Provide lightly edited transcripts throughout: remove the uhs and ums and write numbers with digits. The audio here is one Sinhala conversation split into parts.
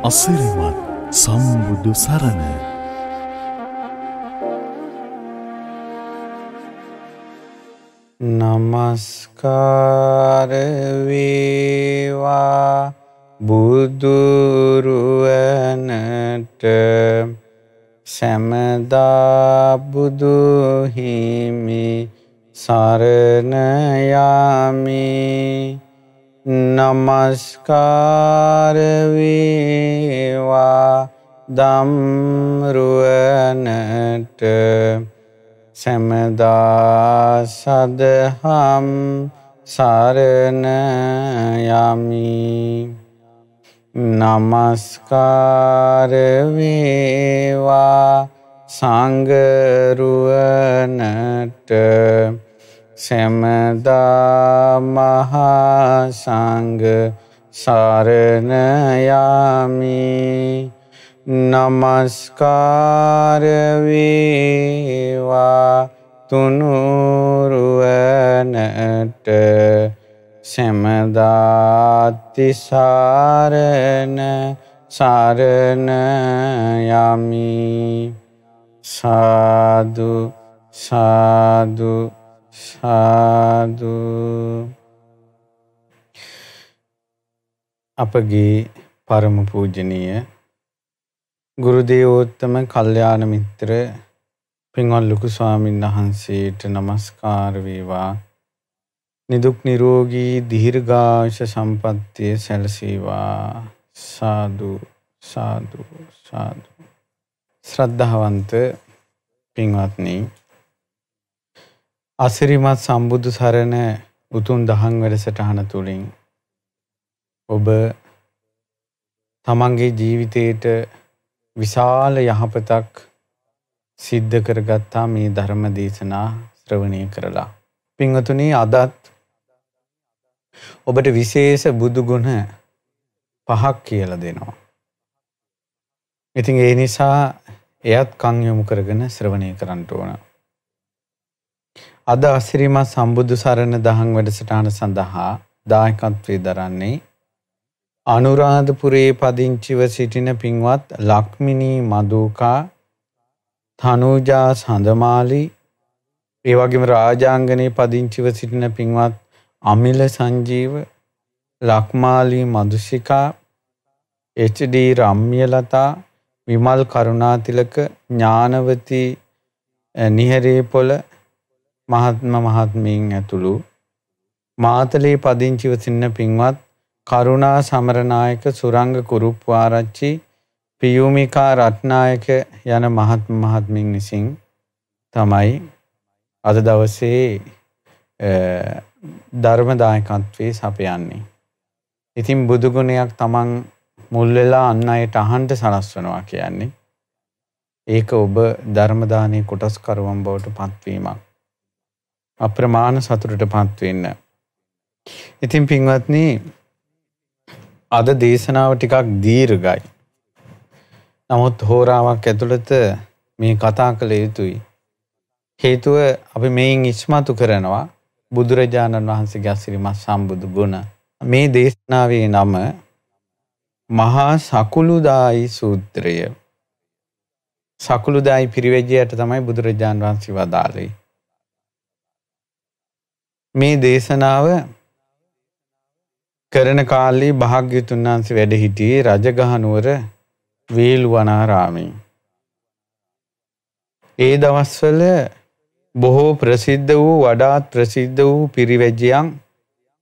අසිරිමත් සම්බුදු සරණ. නමස්කාර වේවා බුදුරුවනට සැමදා බුදු හිමි සරණ යමි. නමස්කාර වේවා ධම්රුවනට සැමදා සදහම් සරණ යමි. නමස්කාර වේවා සංඝරුවනට සැමදා මහා සංඝ සරණ යමි. නමස්කාර වේවා තුනුරුවනට සැමදා තිසරණ සරණ යමි. සාදු සාදු සාදු. අපගේ පරම පූජනීය ගුරු දේවෝත්තම කල්යාණ මිත්‍ර පින්වත් ලොකු ස්වාමීන් වහන්සේට නමස්කාර වේවා. නිදුක් නිරෝගී දීර්ඝායුෂ සම්පන්නිය සැලසේවා. සාදු සාදු සාදු. ශ්‍රද්ධාවන්ත පින්වත්නි, අසිරිමත් සම්බුදු සරණ උතුම් දහම් වැඩසටහන තුළින් ඔබ තමන්ගේ ජීවිතයට විශාල යහපතක් සිද්ධ කරගත්තා මේ ධර්ම දේශනා ශ්‍රවණය කරලා. පින්වතුනි, අදත් ඔබට විශේෂ බුදු ගුණ 5ක් කියලා දෙනවා. ඉතින් ඒ නිසා එයත් කන් යොමු කරගෙන ශ්‍රවණය කරන්න ඕන. අද අසිරිමත් සම්බුදු සරණ දහම් වැඩසටහන සඳහා දායකත්වයේ දරන්නේ අනුරාධපුරයේ පදිංචිව සිටින පින්වත් ලක්මිනී මදුකා, තනුජා සඳමාලි, ඒ වගේම රාජාංගනයේ පදිංචිව සිටින පින්වත් අමිල සංජීව, ලක්මාලි මදුසිකා, HD රම්මියලතා, විමල් කරුණාතිලක, ඥානවති නිහරේපොළ මහත්මීන් ඇතුළු මාතලේ පදිංචිව සිටින පින්වත් කරුණා සමරනායක, සුරංග කුරුප්වාරච්චි, පියුමිකා රත්නායක යන මහත්මීන් විසින් තමයි අද දවසේ ධර්ම දායකත්වයේ සපයන්නේ. ඉතින් බුදු ගුණයක් තමන් මුල් වෙලා අන් අයට අහන්න සලස්වනවා කියන්නේ ඒක ඔබ ධර්ම දානයේ කොටස්කරුවන් බවට පත්වීමක්. අප්‍රමාණ සතුටටපත් වෙන්න. ඉතින් පින්වත්නි, අද දේශනාව ටිකක් දීර්ඝයි. නමුත් හෝරාවක් ඇතුළත මේ කතා කළ යුතුයි. හේතුව අපි මේන් ඉස්මතු කරනවා බුදුරජාණන් වහන්සේගේ අසිරිමත් සම්බුදු ගුණ. මේ දේශනාවේ නම මහා සකුළුදායි සූත්‍රය. සකුළුදායි පිරිවැජයට තමයි බුදුරජාණන් වහන්සේ වදාළේ. මේ දේශනාව කරන කාලේ භාග්‍යවතුන් වහන්සේ වැඩ සිටියේ රජගහ නුවර වේළුවනාරාමේ. ඒ දවස්වල බොහෝ ප්‍රසිද්ධ වූ, වඩාත් ප්‍රසිද්ධ වූ පිරිවැජියන්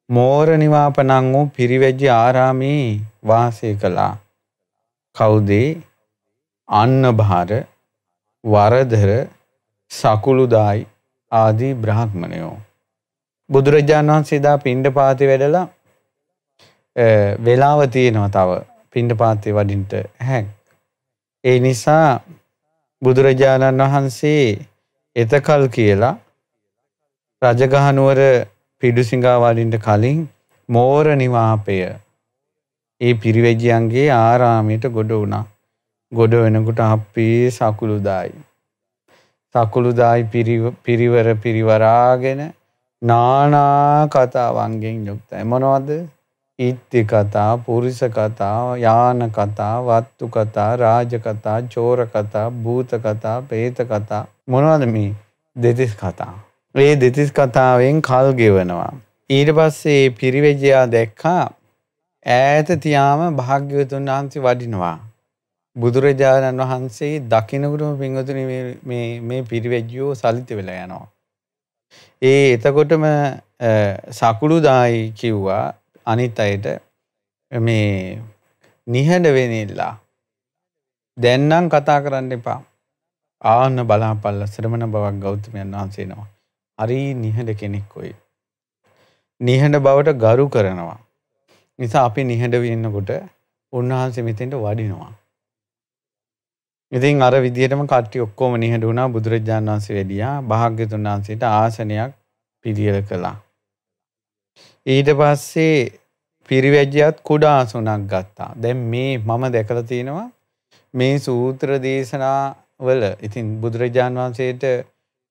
මෝර නිවාපනං වූ පිරිවැජි ආරාමේ වාසය කළා. කවුද? අන්නභාර, වරදර, සකුළුදායි ආදී බ්‍රාහ්මණයෝ. බුදුරජාණන් වහන්සේ දා පිණ්ඩපාතේ වැඩලා වෙලාව තියෙනවා තව පිණ්ඩපාතේ වඩින්ට හැක්. ඒ නිසා බුදුරජාණන් වහන්සේ එතකල් කියලා රජගහ නුවර පිඩුසිඟා වඩින්ට කලින් මෝර නිවාපය ඒ පිරිවැජියන්ගේ ආරාමයට ගොඩ වුණා. ගොඩ වෙනකොට අපේ සකුළුදායි පිරිවරාගෙන නානා කතාවන්ගෙන් යුක්තයි. මොනවද? ඉත්ති කතා, පුරිස කතා, යාන කතා, වත්තු කතා, රාජ කතා, චෝර කතා, භූත කතා, പ്രേත කතා මොනවද මේ දෙතිස් කතා. මේ දෙතිස් කතාවෙන් කල් ගෙවනවා. ඊට පස්සේ පිරිවැජියා දැක්කා ඈත තියාම භාග්‍යවතුන් වහන්සේ වඩිනවා. බුදුරජාණන් වහන්සේ දකින්නකොටම පින්වතුනි මේ පිරිවැජියෝ සලිත වෙලා යනවා. එතකොටම සකුළුදායි කිව්වා අනිත් අයට මේ නිහඬ වෙන්නilla. දැන් නම් කතා කරන්න එපා. ආන්න බලාපල්ලා ශ්‍රමණ බවක් ගෞතමයන් වහන්සේ එනවා. හරි නිහඬ කෙනෙක් ඔය. නිහඬ බවට ගරු කරනවා. නිසා අපි නිහඬ වෙන්නකොට උන්වහන්සේ මෙතෙන්ට වඩිනවා. ඉතින් අර විදියටම කට්ටිය ඔක්කොම නිහඬ වුණා. බුදුරජාණන් වහන්සේ වැඩියා. භාග්‍යතුන් වහන්සේට ආසනයක් පිළියෙල කළා. ඊට පස්සේ පිරිවැජියත් කුඩා ආසනයක් ගත්තා. දැන් මේ මම දැකලා තියෙනවා මේ සූත්‍ර දේශනා වල ඉතින් බුදුරජාණන් වහන්සේට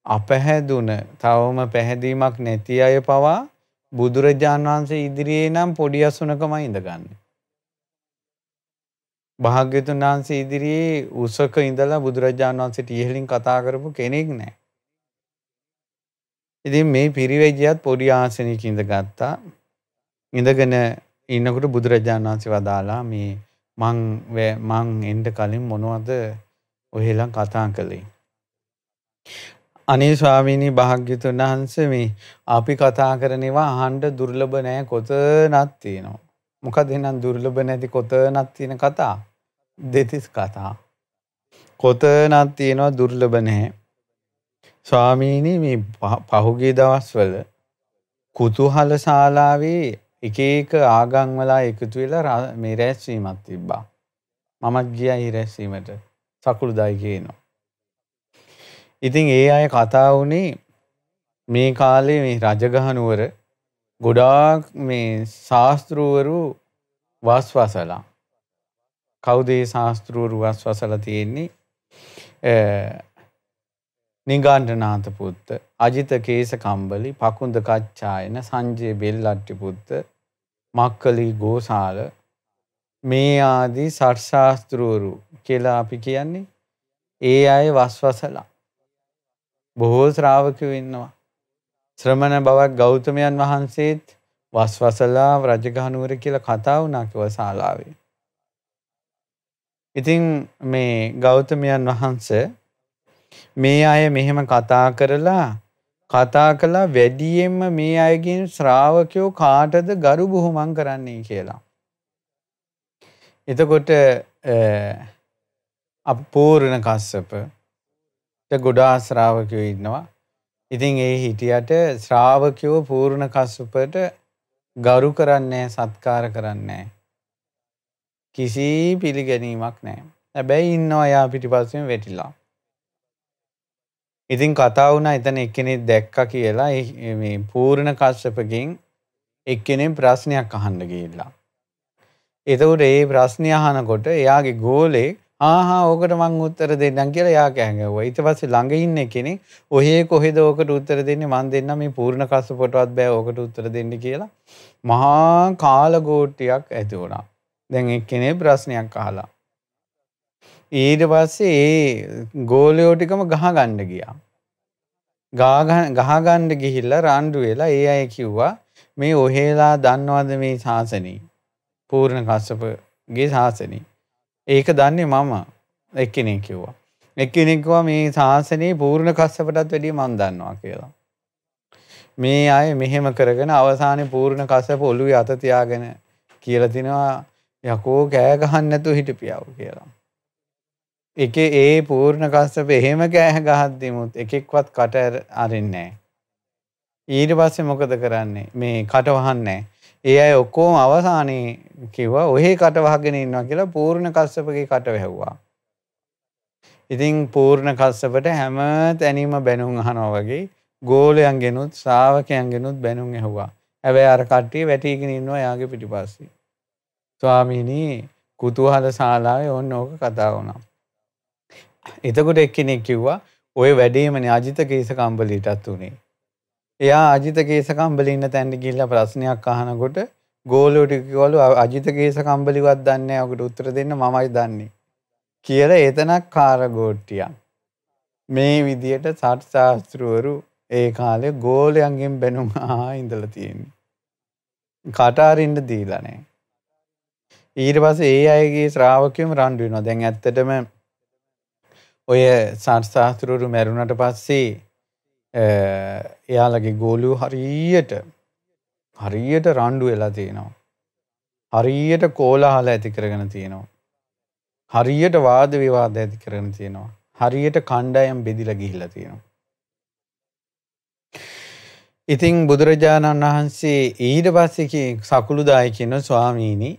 අපහැදුන තවම පැහැදීමක් නැති අය පවා බුදුරජාණන් වහන්සේ ඉදිරියේ නම් පොඩි අසුනකමයි ඉඳගන්නේ. භාග්‍යතුන් වහන්සේ ඉදිරියේ උසක ඉඳලා බුදුරජාණන් වහන්සේට ඉහළින් කතා කරපු කෙනෙක් නැහැ. ඉතින් මේ පිරිවැජියත් පොඩි ආසනයක ඉඳගත්තා. ඉඳගෙන ඉන්නකොට බුදුරජාණන් වහන්සේ වදාලා මේ මං එන්න කලින් මොනවද ඔහෙලා කතා කළේ? අනේ ස්වාමීනි භාග්‍යතුන් වහන්සේ මේ අපි කතා කරනවා අහන්න දුර්ලභ නැහැ කොතනක් තියෙනවා. මොකද එහෙනම් දුර්ලභ නැති කොතනක් තියෙන කතා? දෙතිස් කතා. කොතනක් තියෙනවා දුර්ලභ නැහැ. ස්වාමීනි මේ පහුගිය දවස්වල කුතුහල ශාලාවේ එක එක ආගම් වල එකතු වෙලා මේ රැස්වීමක් තිබ්බා. මමත් ගියා ඒ රැස්වීමට. සකුළුදායි කියනවා. ඉතින් ඒ අය කතා වුණේ මේ කාලේ මේ රජගහ නුවර ගොඩාක් මේ ශාස්ත්‍රවරු වස්වසලා. කවුද ඒ ශාස්ත්‍රවරු වස්වසලා තියෙන්නේ? නිගණ්ඨනාථ පුත්ත, අජිත කේස කම්බලි, පකුන්ද කච්චායන, සංජය බෙල්ලට්ටි පුත්ත, මක්කලි ගෝසාල මේ ආදී සර්ශාස්ත්‍රවරු කියලා අපි කියන්නේ ඒ අය වස්වසලා. බොහෝ ශ්‍රාවකයෝ ඉන්නවා. ශ්‍රමණ බවක් ගෞතමයන් වහන්සේත් වස්වසලා රජගහ නුවර කියලා කතා වුණා කිව්වා ශාලාවේ. ඉතින් මේ ගෞතමයන් වහන්සේ මේ අය මෙහෙම කතා කළා වැඩියෙන්ම මේ අයගෙන් ශ්‍රාවකයෝ කාටද ගරු බුහුමන් කරන්නේ කියලා. එතකොට අපූර්ණ කස්සප ගොඩාක් ශ්‍රාවකයෝ ඉන්නවා. ඉතින් ඒ හිටියට ශ්‍රාවකයෝ පූර්ණ කස්සපට ගරු කරන්නේ සත්කාර කරන්නේ කිසි පිළිගැනීමක් නැහැ. හැබැයි ඉන්නවා යා පිටිපස්සෙන් වැටිලා. ඉතින් කතා වුණා එතන එක්කෙනෙක් දැක්කා කියලා මේ පූර්ණ කස්සපගෙන් එක්කෙනෙක් ප්‍රශ්නයක් අහන්න ගිහිල්ලා. එතකොට ඒ ප්‍රශ්නය අහනකොට එයාගේ ගෝලේ ඕකට මං උත්තර දෙන්නම් කියලා එයා කෑගැව්වා. ඊට පස්සේ ළඟ ඉන්න කෙනෙක් ඔහේ කොහෙද ඕකට උත්තර දෙන්නේ මං දෙන්නම් මේ පූර්ණ කස්සපටවත් බෑ ඕකට උත්තර දෙන්න කියලා මහා කාලගෝට්ටියක් ඇති වුණා. දැන් එක්කෙනෙක් ප්‍රශ්නයක් අහලා. ඊට පස්සේ ඒ ගෝලයෝ ටිකම ගහගන්න ගියා. ගහගන්න ගිහිල්ලා රණ්ඩු වෙලා ඒ අය කිව්වා මේ ඔහෙලා දන්නවද මේ ශාසනය? පූර්ණ කස්සපගේ ශාසනය. ඒක දන්නේ මම. එක්කෙනෙක් කිව්වා. එක්කෙනෙක් කිව්වා මේ ශාසනයේ පූර්ණ කස්සපටත් වැඩිය මම දන්නවා කියලා. මේ අය මෙහෙම කරගෙන අවසානයේ පූර්ණ කස්සප ඔළුවේ අත තියාගෙන කියලා තිනවා යකෝ කෑ ගහන්න නැතුව හිටපියව කියලා. ඒ පූර්ණ කස්සප එහෙම කෑ ගහද්දිමුත් එකෙක්වත් කට අරින්නේ නැහැ. ඊට පස්සේ මොකද කරන්නේ? මේ කට වහන්නේ. ඒ අය ඔක්කොම අවසානයේ කිව්වා ඔහේ කට වහගෙන ඉන්නවා කියලා පූර්ණ කස්සපගේ කට වැහුවා. ඉතින් පූර්ණ කස්සපට හැම තැනීම බැනුම් අහනවා වගේ ගෝලයන්ගෙනුත් ශ්‍රාවකයන්ගෙනුත් බැනුම් ඇහුවා. හැබැයි අර කට්ටිය වැටිගෙන ඉන්නවා යාගේ පිටිපස්සේ. ස්වාමීනි කුතුහල ශාලාවේ ඕන ඕක කතා වුණා. එතකොට එක්කෙනෙක් කිව්වා ඔය වැඩේමනේ අජිත කේස කම්බලීටත් උනේ. එයා අජිත කේස කම්බලී ඉන්න තැනට ගිහිල්ලා ප්‍රශ්නයක් අහනකොට ගෝලෝ ටික කිව්වලු අජිත කේස කම්බලිවත් දන්නේ නැහැ. ඔකට උත්තර දෙන්න මමයි දන්නේ. කියලා එතනක් කාරගෝට්ටියක්. මේ විදියට සත් ශාස්ත්‍රවරු ඒ කාලේ ගෝලයන්ගෙන් බැනුම් ඉඳලා තියෙන්නේ. කට අරින්න දීලා නැහැ. ඊට පස්සේ ඒ අයගේ ශ්‍රාවකයෝම රණ්ඩු වෙනවා. දැන් ඇත්තටම ඔය සත් ශාස්ත්‍රවරු මැරුණට පස්සේ එයාලගේ ගෝලියෝ හරියට රණ්ඩු වෙලා තියෙනවා. හරියට කෝලාහල ඇති කරගෙන තියෙනවා. හරියට වාද විවාද ඇති කරගෙන තියෙනවා. හරියට කණ්ඩායම් බෙදිලා ගිහිල්ලා තියෙනවා. ඉතින් බුදුරජාණන් වහන්සේ ඊට පස්සේ සකුළුදායි කියන ස්වාමීනි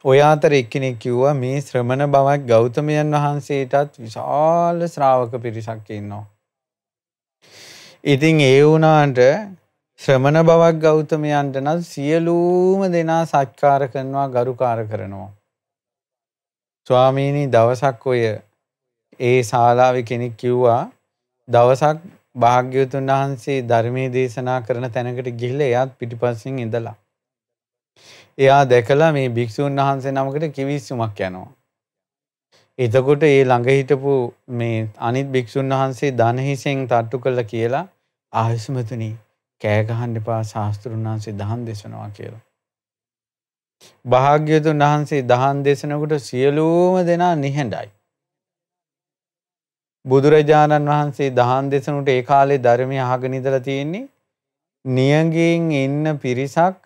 ඔය අතර එක්කෙනෙක් කිව්වා මේ ශ්‍රමණ බවක් ගෞතමයන් වහන්සේටත් විශාල ශ්‍රාවක පිරිසක් ඉන්නවා. ඉතින් ඒ වුණාට ශ්‍රමණ බවක් ගෞතමයන්ට නම් සියලුම දෙනා සත්කාර කරනවා ගරුකාර කරනවා. ස්වාමීනි දවසක් ඔය ඒ ශාලාවේ කෙනෙක් කිව්වා දවසක් භාග්‍යවතුන් වහන්සේ ධර්මයේ දේශනා කරන තැනකට ගිහිල්ලා එයාත් පිටිපස්සෙන් ඉඳලා එයා දැකලා මේ භික්ෂුන් වහන්සේ නමකට කිවිසුමක් යනවා. එතකොට ඒ ළඟ හිටපු මේ අනිත් භික්ෂුන් වහන්සේ ධන හිසෙන් තට්ටු කළා කියලා ආයස්මතුනි කෑ ගහන්න එපා ශාස්ත්‍රුන් වහන්සේ දහම් දේශනවා කියලා. භාග්‍යවතුන් වහන්සේ දහම් දේශනකොට සියලුම දෙනා නිහඬයි. බුදුරජාණන් වහන්සේ දහම් දේශනුට ඒ කාලේ ධර්මය අහගෙන ඉඳලා තියෙන්නේ නියඟින් ඉන්න පිරිසක්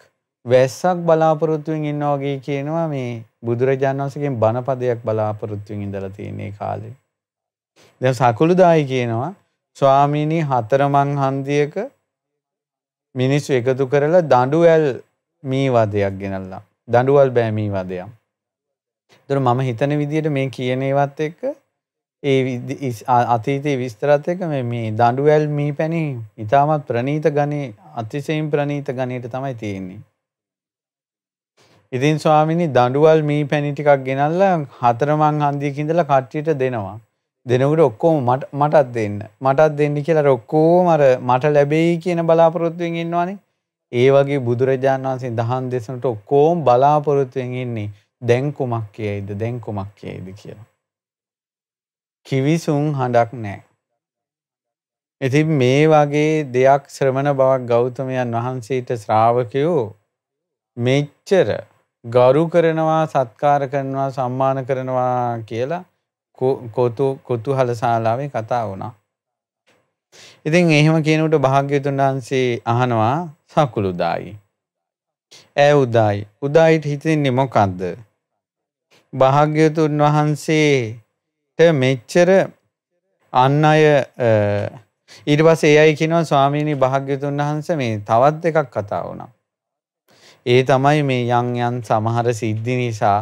වැස්සක් බලාපොරොත්තුෙන් ඉන්නවා වගේ කියනවා මේ බුදුරජාණන් වහන්සේගෙන් බණපදයක් බලාපොරොත්තුෙන් ඉඳලා තියෙන ඒ කාලේ. දැන් සකුළුදායි කියනවා ස්වාමීනි හතරමං හන්දියක මිනිස්සු එකතු කරලා දඬුවැල් මී වදයක් ගෙනල්ලා. දඬුවල් බෑ මී වදයක්. ඒතර මම හිතන විදිහට මේ කියන ඒවත් එක්ක ඒ අතීතයේ විස්තරات එක මේ දඬුවැල් මී පැණි ඉතාමත් ප්‍රණීත ගණේ අතිශයින් ප්‍රණීත ගණේට තමයි තියෙන්නේ. ඉතින් ස්වාමීනි දඬුවල් මී පැණි ටිකක් ගෙනල්ලා හතරමං හන්දියක ඉඳලා කට්ටියට දෙනවා. දෙනකොට ඔක්කොම මටත් දෙන්න කියලා ඔක්කොම අර මට ලැබෙයි කියන බලාපොරොත්තුෙන් ඉන්නවනේ. ඒ වගේ බුදුරජාණන් වහන්සේ දහම් දේශනට ඔක්කොම බලාපොරොත්තුෙන් ඉන්නේ දැන් කුමක් කියයිද කියලා. කිවිසුන් හඬක් නැහැ. ඉතින් මේ වගේ දෙයක් ශ්‍රමණ බවක් ගෞතමයන් වහන්සේට ශ්‍රාවකයෝ මෙච්චර ගරු කරනවා සත්කාර කරනවා සම්මාන කරනවා කියලා කුතුහල ශාලාවේ කතා වුණා. ඉතින් එහෙම කියනකොට භාග්‍යවතුන් වහන්සේ අහනවා සකුළුදායි. උදායිට හිතෙන්නේ මොකද්ද? භාග්‍යවතුන් වහන්සේට මෙච්චර අන් අය ඊට පස්සේ ඒ අය කියනවා ස්වාමීනි භාග්‍යවතුන් වහන්සේ මේ තවත් දෙකක් කතා වුණා. ඒ තමයි මේ යම් සමහර සිද්ධි නිසා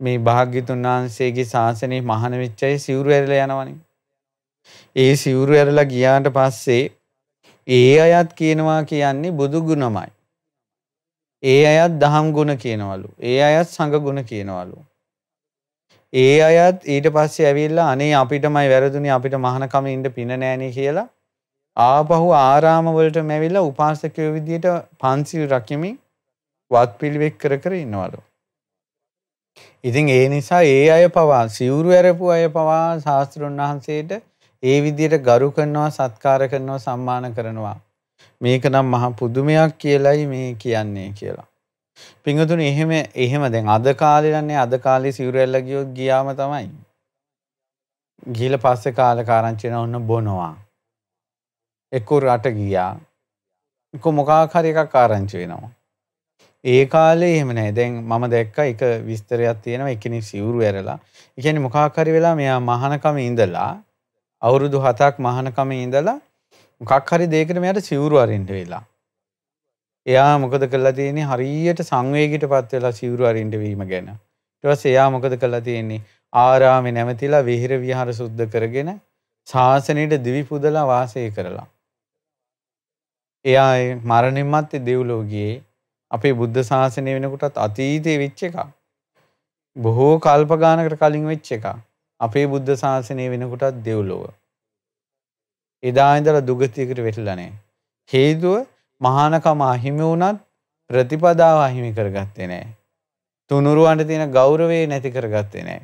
මේ භාග්‍යවතුන් වහන්සේගේ ශාසනය මහාන වෙච්ච අය සිවුරු ඇරලා යනවනේ. ඒ සිවුරු ඇරලා ගියාට පස්සේ ඒ අයත් කියනවා කියන්නේ බුදු ගුණමයි. ඒ අයත් දහම් ගුණ කියනවලු. ඒ අයත් සංඝ ගුණ කියනවලු. ඒ අයත් ඊට පස්සේ ඇවිල්ලා අනේ අපිටමයි වැරදුනේ අපිට මහානකම ඉන්න පින නෑනේ කියලා ආපහු ආරාම වලටම ඇවිල්ලා උපාසකයෝ විදියට පන්සිල් රකිමින් වත් පිළිවෙත් කර ඉන්නවලු. ඉතින් ඒ නිසා ඒ අය පවා සිවුරු ඇරපු අය පවා ශාස්ත්‍රඥ වහන්සේට ඒ විදියට ගරු කරනවා සත්කාර කරනවා සම්මාන කරනවා. මේක නම් මහා පුදුමයක් කියලයි මේ කියන්නේ කියලා. පින්වතුනි එහෙම දැන් අද කාලේ නන්නේ අද කාලේ සිවුරු ඇරලා ගියාම තමයි. ගිහලා පස්සේ කාලකාරංචි වෙන ඔන්න බොනවා. එක්ක රට ගියා. එක්ක මොකක් හරි එකක් ආරංචි වෙනවා. ඒ කාලේ එහෙම නැහැ. දැන් මම දැක්කා එක විස්තරයක් තියෙනවා එක්කෙනෙක් සිවුරු ඇරලා. ඒ කියන්නේ මොකක් හරි වෙලා මෙයා මහානකම ඉඳලා අවුරුදු 7ක් මහානකම ඉඳලා මොකක් හරි දෙයකට මෙයාට සිවුරු අරින්න වෙලා. එයා මොකද කළා තියෙන්නේ හරියට සංවේගයටපත් වෙලා සිවුරු අරින්න වීම ගැන. ඊට පස්සේ එයා මොකද කළා තියෙන්නේ ආරාමේ නැවතිලා විහෙර විහාර සුද්ධ කරගෙන ශාසනයට දිවි පුදලා වාසය කරලා. එයා මරණින් මත්තේ දෙව්ලොව ගියේ අපේ බුද්ධ ශාසනය වෙනකොටත් අතීතයේ වෙච්ච එකක්. බොහෝ කල්ප ගානකට කලින් වෙච්ච එකක්. අපේ බුද්ධ ශාසනය වෙනකොටත් දෙව්ලොව. එදා ඉඳලා දුගතියකට වැටිලා නැහැ. හේතුව මහානකම අහිමි වුණත් ප්‍රතිපදාව අහිමි කරගත්තේ නැහැ. තුනුරුවන්ට තියෙන ගෞරවය නැති කරගත්තේ නැහැ.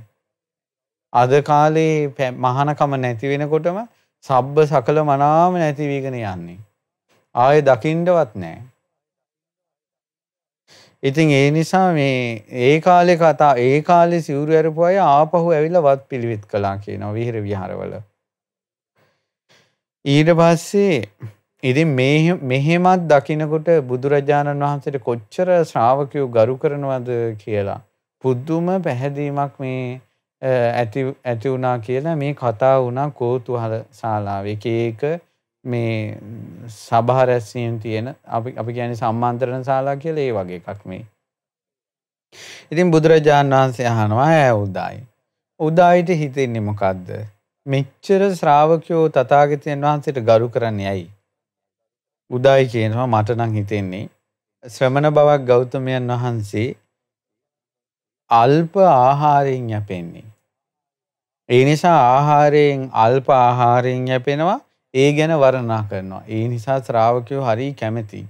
අද කාලේ මහානකම නැති වෙනකොටම සබ්බ සකල මනාම නැති වීගෙන යන්නේ. ආයේ දකින්නවත් නැහැ. ඉතින් ඒ නිසා මේ ඒ කාලේ සිවුරු ඇරපු අය ආපහු ඇවිල්ලා වත් පිළිවෙත් කළා කියනවා විහෙර විහාරවල. ඊට පස්සේ ඉතින් මෙහෙමත් දකින්නකොට බුදුරජාණන් වහන්සේට කොච්චර ශ්‍රාවකයෝ ගරු කරනවද කියලා පුදුම පැහැදීමක් මේ ඇති වුණා කියලා මේ කතා වුණා කෝතුහල ශාලාවේ. එක මේ සභා රැස්වීම් තියෙන අපි කියන්නේ සම්මාන්තරණ ශාලා කියලා ඒ වගේ එකක් මේ. ඉතින් බුදුරජාණන් වහන්සේ අහනවා උදායි. උදායිට හිතෙන්නේ මොකද්ද? මෙච්චර ශ්‍රාවකයෝ තථාගතයන් වහන්සේට ගරු කරන්නේ ඇයි? උදායි කියනවා මට නම් හිතෙන්නේ ශ්‍රමණ බවක් ගෞතමයන් වහන්සේ අල්ප ආහාරයෙන් යැපෙන්නේ. ඒ නිසා අල්ප ආහාරයෙන් යැපෙනවා. ඒ ගැන වර්ණනා කරනවා. ඒ නිසා ශ්‍රාවකයෝ හරි කැමැති.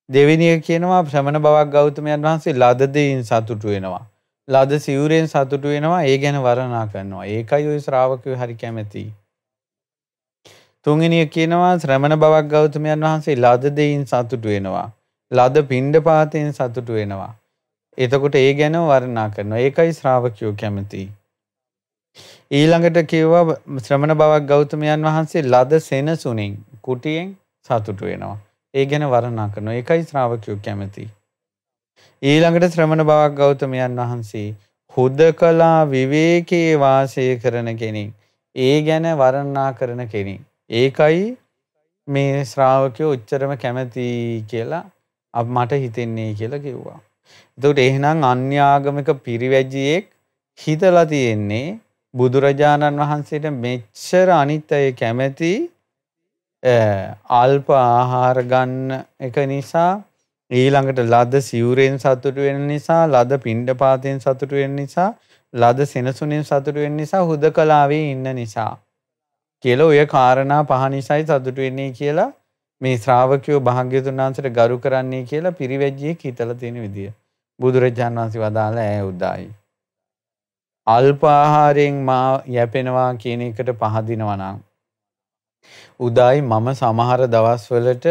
දෙවෙනි එක කියනවා ශ්‍රමණ බවක් ගෞතමයන් වහන්සේ ලද දෙයින් සතුටු වෙනවා. ලද සිවුරෙන් සතුටු වෙනවා. ඒ ගැන වර්ණනා කරනවා. ඒකයි ওই ශ්‍රාවකයෝ හරි කැමැති. තුන්වෙනි එක කියනවා ශ්‍රමණ බවක් ගෞතමයන් වහන්සේ ලද දෙයින් සතුටු වෙනවා. ලද පිණ්ඩපාතයෙන් සතුටු වෙනවා. එතකොට ඒ ගැන වර්ණනා කරනවා. ඒකයි ශ්‍රාවකයෝ කැමැති. ඊළඟට කිව්වා ශ්‍රමණ බවක් ගෞතමයන් වහන්සේ ලද සෙනසුනින් කුටියෙන් සතුටු වෙනවා. ඒ ගැන වර්ණනා කරනවා. ඒකයි ශ්‍රාවකයෝ කැමති. ඊළඟට ශ්‍රමණ බවක් ගෞතමයන් වහන්සේ හුදකලා විවේකයේ වාසය කරන කෙනෙක්. ඒ ගැන වර්ණනා කරන කෙනෙක්. ඒකයි මේ ශ්‍රාවකයෝ උච්චරම කැමති කියලා මට හිතෙන්නේ කියලා කිව්වා. එතකොට එහෙනම් අන්‍ය ආගමික පිරිවැජියෙක් හිතලා තියෙන්නේ බුදුරජාණන් වහන්සේට මෙච්චර අනිත් අය කැමැති අල්ප ආහාර ගන්න එක නිසා, ඊළඟට ලද සිවුරෙන් සතුටු වෙන නිසා, ලද පිණ්ඩපාතයෙන් සතුටු වෙන නිසා, ලද සෙනසුනෙන් සතුටු වෙන නිසා, හුදකලාවේ ඉන්න නිසා කියලා ඔය කාරණා පහ නිසායි සතුටු වෙන්නේ කියලා මේ ශ්‍රාවකයෝ භාග්‍යවතුන් වහන්සේට ගරු කරන්නේ කියලා පිරිවැජ්ජියෙක් හිතලා තියෙන විදිය. බුදුරජාණන් වහන්සේ වදාළ උදායි. අල්ප ආහාරයෙන් මා යැපෙනවා කියන එකට පහදිනවා නම් උදායි මම සමහර දවස්වලට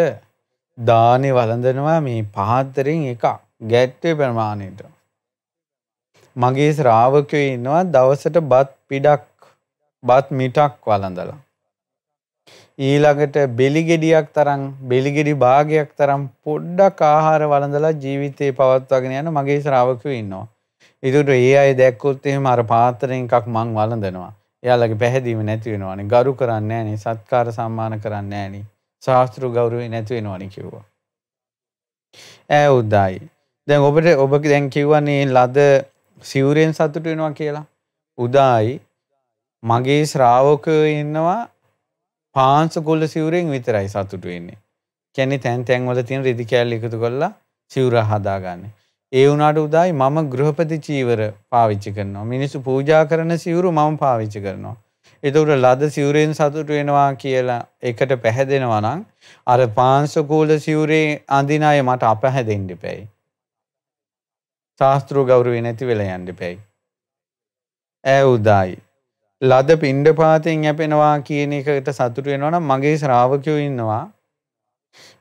දානේ වළඳනවා මේ පහතරෙන් එකක් ගැට්ටේ ප්‍රමාණයට. මගේ ශ්‍රාවකයෝ ඉන්නවා දවසට බත් මිටක් වළඳලා. ඊළඟට බෙලිගෙඩි භාගයක් තරම් පොඩ්ඩක් ආහාර වළඳලා ජීවිතේ පවත්වාගෙන යන මගේ ශ්‍රාවකයෝ ඉන්නවා. ඒකට ඒ අය දැක්කොත් එහෙම අර පාත්‍රයෙන් එකක් මං වළඳනවා. එයාලගේ පැහැදීම නැති වෙනවනේ. ගරු කරන්නේ නැහනේ. සත්කාර සම්මාන කරන්නේ නැහනේ. ශාස්ත්‍ර ගෞරවය නැති වෙනවනේ කිව්වා. උදායි. දැන් ඔබ දැන් කිව්වනේ ලද සිවුරෙන් සතුටු වෙනවා කියලා. උදායි මගේ ශ්‍රාවකයෝ ඉන්නවා පාංශකුල සිවුරෙන් විතරයි සතුටු වෙන්නේ. කියන්නේ තැන් වල තියෙන රෙදි කෑල්ල එකතු කරලා සිවුර හදාගන්නේ. ඒ වුණාට උදායි මම ගෘහපති චීවර පාවිච්චි කරනවා. මිනිස්සු පූජා කරන සිවුරු මම පාවිච්චි කරනවා. ඒතකොට ලද සිවුරෙන් සතුටු වෙනවා කියලා එකට පැහැදෙනවා නම් අර පාංශකුල සිවුරේ අඳින අය මට අපහැදෙන්න ඉපැයි. ශාස්ත්‍ර ගෞරවය නැති වෙලා යන්න ඉපැයි. උදායි ලද පිණ්ඩපාතයෙන් යැපෙනවා කියන එකට සතුටු වෙනවා නම් මගේ ශ්‍රාවකයෝ ඉන්නවා.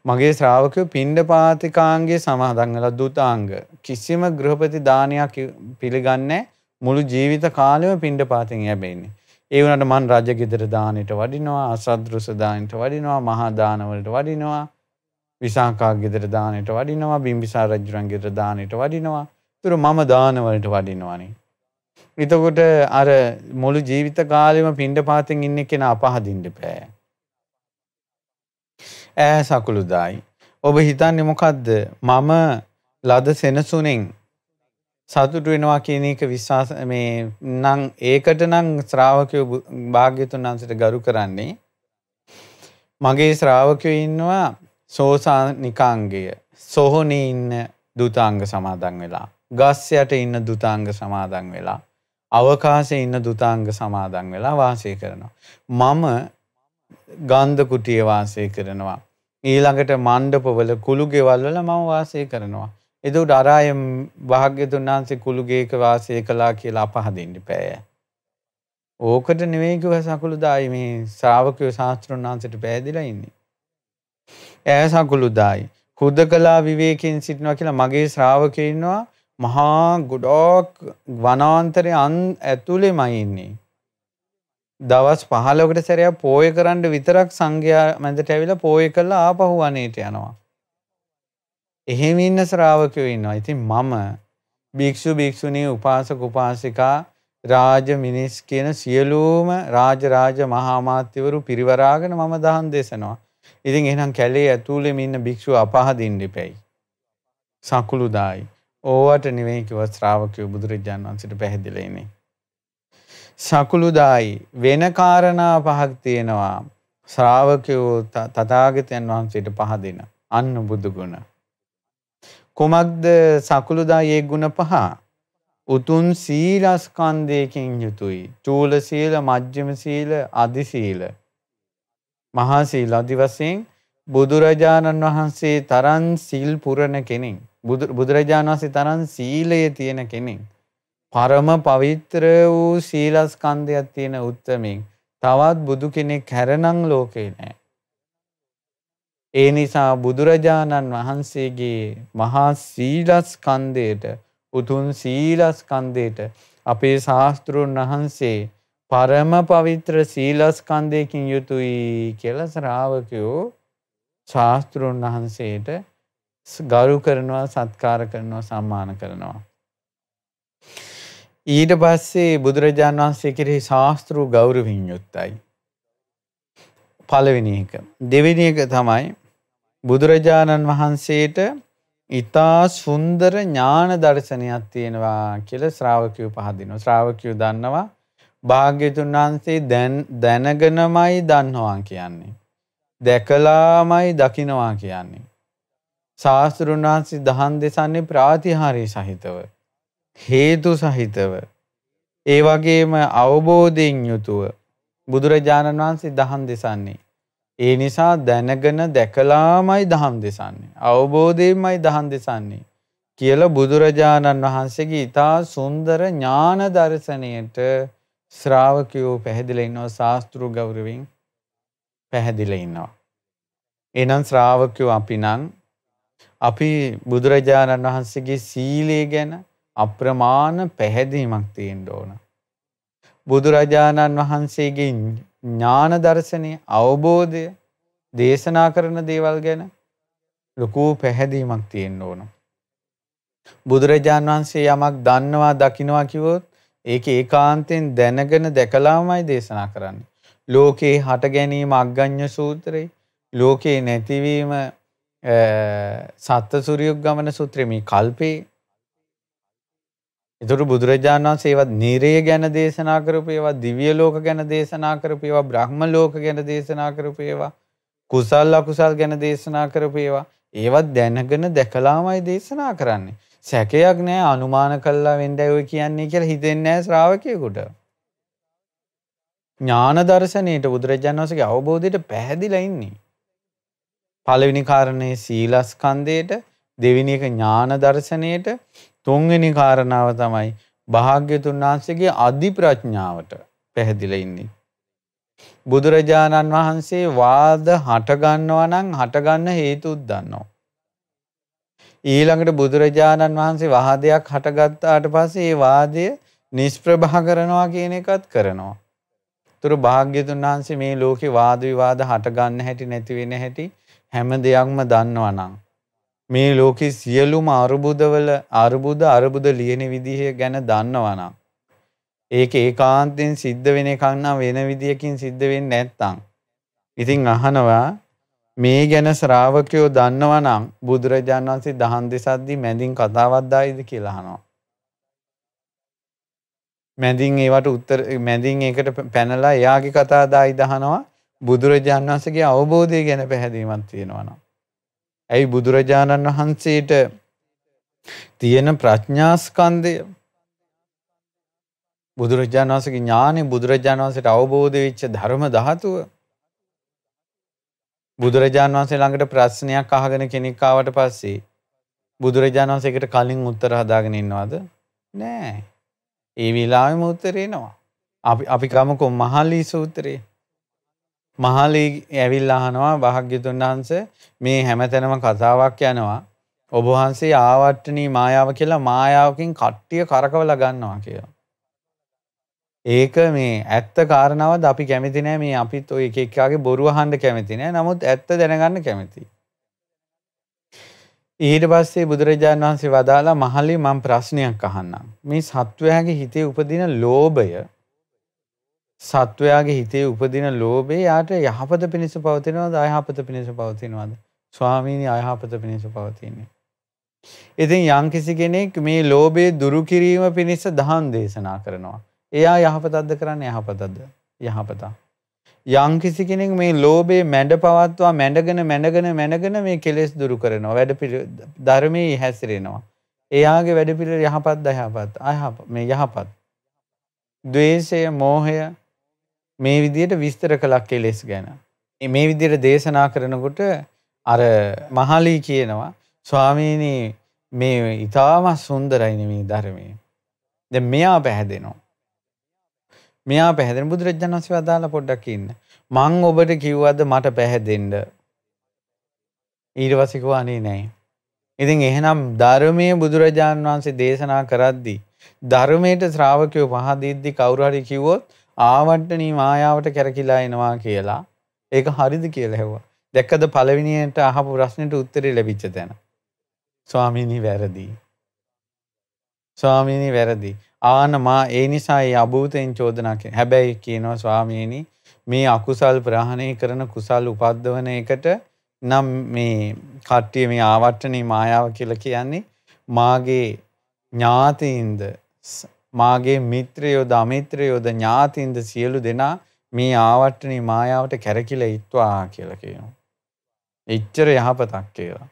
මගේ ශ්‍රාවකයෝ පිණ්ඩපාතිකාංගයේ සමාදන් වෙලා දුතාංග කිසිම ගෘහපති දානයක් පිළිගන්නේ මුළු ජීවිත කාලෙම පිණ්ඩපාතෙන් යැපෙන්නේ. ඒ වුණාට මං රජ ගෙදර දානෙට වඩිනවා, අසද්දෘස දානෙට වඩිනවා, මහා දාන වලට වඩිනවා, විසාකා ගෙදර දානෙට වඩිනවා, බිම්බිසාර රජුන් ගෙදර දානෙට වඩිනවා. ඒතර මම දාන වලට වඩිනවානේ. එතකොට අර මුළු ජීවිත කාලෙම පිණ්ඩපාතෙන් ඉන්න කෙනා අපහදින්න බෑ. සකුළුදායි. ඔබ හිතන්නේ මොකද්ද? මම ලද සෙනසුනෙන් සතුටු වෙනවා කියන එක විශ්වාස ඒකට නම් ශ්‍රාවකයෝ භාග්‍යතුන් වහන්සේට ගරු කරන්නේ. මගේ ශ්‍රාවකයෝ ඉන්නවා සෝසානිකාංගය. සෝහනේ ඉන්න දුතාංග සමාදන් වෙලා, ගස් යට ඉන්න දුතාංග සමාදන් වෙලා, අවකාශයේ ඉන්න දුතාංග සමාදන් වෙලා වාසය කරනවා. මම ගන්ධ කුටියේ වාසය කරනවා. ඊළඟට මණ්ඩපවල කුළු ගෙවල් වල මම වාසය කරනවා. එතකොට අර අය භාග්‍යතුන් වහන්සේ කුළු ගෙයක වාසය කළා කියලා අපහදින්න බෑ. ඕකට නෙවෙයි කිව්ව සකුළුදායි මේ ශ්‍රාවකයෝ ශාස්ත්‍රඥ වහන්සේට පැහැදිලා ඉන්නේ. ඈ සකුළුදායි හුදකලා විවේකයෙන් සිටිනවා කියලා මගේ ශ්‍රාවකයෝ ඉන්නවා මහා ගොඩක් වනාන්තරයේ ඇතුළෙමයි ඉන්නේ. දවස් 15කට සැරයක් පෝය කරන්න විතරක් සංඝයා මැදට ඇවිල්ලා පෝය කරලා ආපහු වනේට යනවා. එහෙම ඉන්න ශ්‍රාවකයෝ ඉන්නවා. ඉතින් මම භික්ෂු භික්ෂුණී උපාසක උපාසිකා රාජ මිනිස් කියන සියලුම රාජ මහා මාත්‍යවරු පිරිවරාගෙන මම දහම් දේශනවා. ඉතින් එහෙනම් කැලේ ඇතුළෙම ඉන්න භික්ෂුව අපහදින්න ඉපැයි. සකුළුදායි. ඕවට නෙවෙයි කිව්ව ශ්‍රාවකයෝ බුදුරජාණන් වහන්සේට පැහැදිලා ඉන්නේ. සකුළුදායි වෙන කාරණා පහක් තියෙනවා. ශ්‍රාවකයෝ තථාගතයන් වහන්සේට පහදින අන්න බුදු ගුණ. කුමක්ද සකුළුදායි ඒ ගුණ පහ? උතුම් සීලස්කන්ධයකින් යුතුයි. චූල සීල, මජ්ක්‍ධිම සීල, අධි සීල. මහා සීල ආදි වශයෙන් බුදුරජාණන් වහන්සේ තරම් සීල් පුරණ කෙනෙක්. බුදුරජාණන් වහන්සේ තරම් සීලය තියෙන කෙනෙක්. පරම පවිත්‍ර වූ සීලස්කන්ධයක් තියෙන උත්තමෙක්. තවත් බුදු කෙනෙක් හැරනම් ලෝකේ නැහැ. ඒ නිසා බුදුරජාණන් වහන්සේගේ මහා සීලස්කන්ධයට උතුම් සීලස්කන්ධයට අපේ ශාස්ත්‍රඥ වහන්සේ පරම පවිත්‍ර සීලස්කන්ධයකින් යුතුයි කියලා ශ්‍රාවකයෝ ශාස්ත්‍රඥ වහන්සේට ගරු කරනවා, සත්කාර කරනවා, සම්මාන කරනවා. ඊට පස්සේ බුදුරජාණන් වහන්සේ කෙරෙහි ශාස්ත්‍රු ගෞරවයෙන් යුක්තයි. පළවෙනි එක. දෙවෙනි එක තමයි බුදුරජාණන් වහන්සේට ඊතා සුන්දර ඥාන දර්ශනයක් තියෙනවා කියලා ශ්‍රාවකයෝ පහදිනවා. ශ්‍රාවකයෝ දන්නවා භාග්‍යතුන් වහන්සේ දැනගෙනමයි දන්නවා කියන්නේ. දැකලාමයි දකින්නවා කියන්නේ. ශාස්ත්‍රඥ වහන්සේ දහම් දෙසන්නේ ප්‍රාතිහාර්ය සහිතව, හේතු සහිතව, ඒ වගේම අවබෝධයෙන් යුතුව බුදුරජාණන් වහන්සේ දහම් දෙසන්නේ. ඒ නිසා දැනගෙන දැකලාමයි දහම් දෙසන්නේ, අවබෝධයෙන්මයි දහම් දෙසන්නේ කියලා බුදුරජාණන් වහන්සේගේ ඊතා සුන්දර ඥාන දර්ශනයට ශ්‍රාවකයෝ පැහැදිලා ඉන්නවා. ශාස්ත්‍රු ගෞරවයෙන් පැහැදිලා ඉන්නවා. එහෙනම් ශ්‍රාවකයෝ අපි බුදුරජාණන් වහන්සේගේ සීලය ගැන අප්‍රමාණ පැහැදීමක් තියෙන්න ඕන. බුදුරජාණන් වහන්සේගේ ඥාන දර්ශනය, අවබෝධය, දේශනා කරන දේවල් ගැන ලොකු පැහැදීමක් තියෙන්න ඕන. බුදුරජාණන් වහන්සේ යමක් දන්නවා, දකින්නවා කිව්වොත් ඒක ඒකාන්තයෙන් දැනගෙන දැකලාමයි දේශනා කරන්නේ. ලෝකේ හට ගැනීම අග්ගඤ්ඤ සූත්‍රය, ලෝකේ නැතිවීම සත්ත්වසූරියුග්ගමන සූත්‍රය මේ කල්පේ. ඒතර බුදුරජාණන් වහන්සේ ඒවත් නිරය ගැන දේශනා කරපු ඒවා, දිව්‍ය ලෝක ගැන දේශනා කරපු ඒවා, බ්‍රහ්ම ලෝක ගැන දේශනා කරපු ඒවා, කුසල් අකුසල් ගැන දේශනා කරපු ඒවත් දැනගෙන දැකලාමයි දේශනා කරන්නේ. සැකයක් නැහැ, අනුමාන කළා වෙන්නයි ඔය කියන්නේ කියලා හිතෙන්නේ නැහැ ශ්‍රාවකයෙකුට. ඥාන දර්ශනයේට බුදුරජාණන් වහන්සේගේ අවබෝධයට පැහැදිලා ඉන්නේ. පළවෙනි කාරණේ සීලස්කන්ධයට, දෙවෙනි එක ඥාන දර්ශනයට, තුන්වෙනි කාරණාව තමයි භාග්‍යතුන් වහන්සේගේ අධි ප්‍රඥාවට පැහැදිලා ඉන්නේ. බුදුරජාණන් වහන්සේ වාද හට ගන්නවා නම් හට ගන්න හේතුත් දන්නවා. ඊළඟට බුදුරජාණන් වහන්සේ වාදයක් හටගත්තාට පස්සේ ඒ වාදය නිෂ්ප්‍රභා කරනවා කියන එකත් කරනවා. ඒතර භාග්‍යතුන් වහන්සේ මේ ලෝකේ වාද විවාද හට ගන්න හැටි, නැති වෙන හැටි හැම දෙයක්ම දන්නවා නම් මේ ලෝකේ සියලුම අරුබුද ලියන විදිහ ගැන දන්නවා නම් ඒක ඒකාන්තයෙන් සිද්ධ වෙන එකක් නම් වෙන විදියකින් සිද්ධ වෙන්නේ නැත්තම් ඉතින් අහනවා මේ ගැන ශ්‍රාවකයෝ දන්නවා නම් බුදුරජාණන් වහන්සේ දහම් දෙසද්දී මැදින් කතාවක් දායිද කියලා අහනවා. මැදින් ඒකට පැනලා එයාගේ කතාව දායිද අහනවා. බුදුරජාණන් වහන්සේගේ අවබෝධය ගැන පැහැදීමක් තියෙනවා නම්. ඇයි බුදුරජාණන් වහන්සේට තියෙන ප්‍රඥාස්කන්ධය, බුදුරජාණන් වහන්සේගේ ඥානෙ, බුදුරජාණන් වහන්සේට අවබෝධ වෙච්ච ධර්ම ධාතුව, බුදුරජාණන් වහන්සේ ළඟට ප්‍රශ්නයක් අහගෙන කෙනෙක් ආවට පස්සේ බුදුරජාණන් වහන්සේකට කලින් උත්තර හදාගෙන ඉන්නවද? නෑ. ඒ වෙලාවෙම උත්තර එනවා. අපි ගමුකෝ මහලී සූත්‍රය. මහලී ඇවිල්ලා අහනවා භාග්‍යතුන් වහන්සේ මේ හැමතැනම කතාවක් යනවා. ඔබ වහන්සේ ආවට්ටනී මායාව කියලා මායාවකින් කට්ටිය කරකවලා ගන්නවා කියලා. ඒක මේ ඇත්ත කාරණාවද අපි කැමති නෑ. මේ අපිත් ඔය එක එක්කාගේ බොරු අහන්න කැමති නෑ. නමුත් ඇත්ත දැනගන්න කැමතියි. ඊට පස්සේ බුදුරජාණන් වහන්සේ වදාලා මහලී මම ප්‍රශ්නයක් අහන්නම්. මේ සත්වයාගේ හිතේ උපදින ලෝභය සත්වයාගේ හිතේ උපදින ලෝභය යාට යහපත පිණිස පවතිනවද අයහපත පිණිස පවතිනවද? ස්වාමීනි අයහපත පිණිස පවතින්නේ. ඉතින් යම්කිසි කෙනෙක් මේ ලෝභය දුරු කිරීම පිණිස දහම් දේශනා කරනවා. එයා යහපතක්ද කරන්නේ යහපතක්ද? යහපත. යම්කිසි කෙනෙක් මේ ලෝභය මැඩ පවත්වා මැඩගෙන මේ කෙලෙස් දුරු කරනවා. ධර්මයේ හැසිරෙනවා. එයාගේ වැඩපිළිවෙල යහපත්ද අයහපත්? මේ යහපත්. ද්වේෂය, මෝහය මේ විදිහට විස්තර කළා කෙලෙස් ගැන. මේ විදිහට දේශනා කරනකොට අර මහලී කියනවා ස්වාමීනි මේ ඊටාම සුන්දරයි මේ ධර්මයේ. දැන් මෙයා පැහැදෙනවා. බුදුරජාණන් වහන්සේ වදාලා පොඩ්ඩක් ඉන්න. මං ඔබට කිව්වද මට පැහැදෙන්න? ඊට පස්සේ කිව්වා නෑ. ඉතින් එහෙනම් ධර්මයේ බුදුරජාණන් වහන්සේ දේශනා කරද්දී ධර්මයට ශ්‍රාවකයෝ පහදිද්දි කවුරු හරි කිව්වොත් ආවට්ටනී මායාවට කැරකිලා එනවා කියලා ඒක හරිද කියලා ඇහුවා. දැක්කද පළවෙනියට අහපු ප්‍රශ්නෙට උත්තරේ ලැබිච්ච තැන. ස්වාමීනි වැරදි. මා ඒ නිසා ඒ අභූතෙන් චෝදනා කරනවා. හැබැයි කියනවා ස්වාමීනි මේ අකුසල් ප්‍රහාණය කරන කුසල් උපද්දවන එකට නම් මේ කට්ටිය මේ ආවට්ටනී මායාව කියලා කියන්නේ මාගේ ඥාතීන්ද මාගේ මිත්‍රයෝද අමිත්‍රයෝද ඥාතීන්ද සියලු දෙනා මේ ආවට්ටනී මායාවට කැරකිලා ඉත්වා කියලා කියනවා. එච්චර යහපතක් කියලා.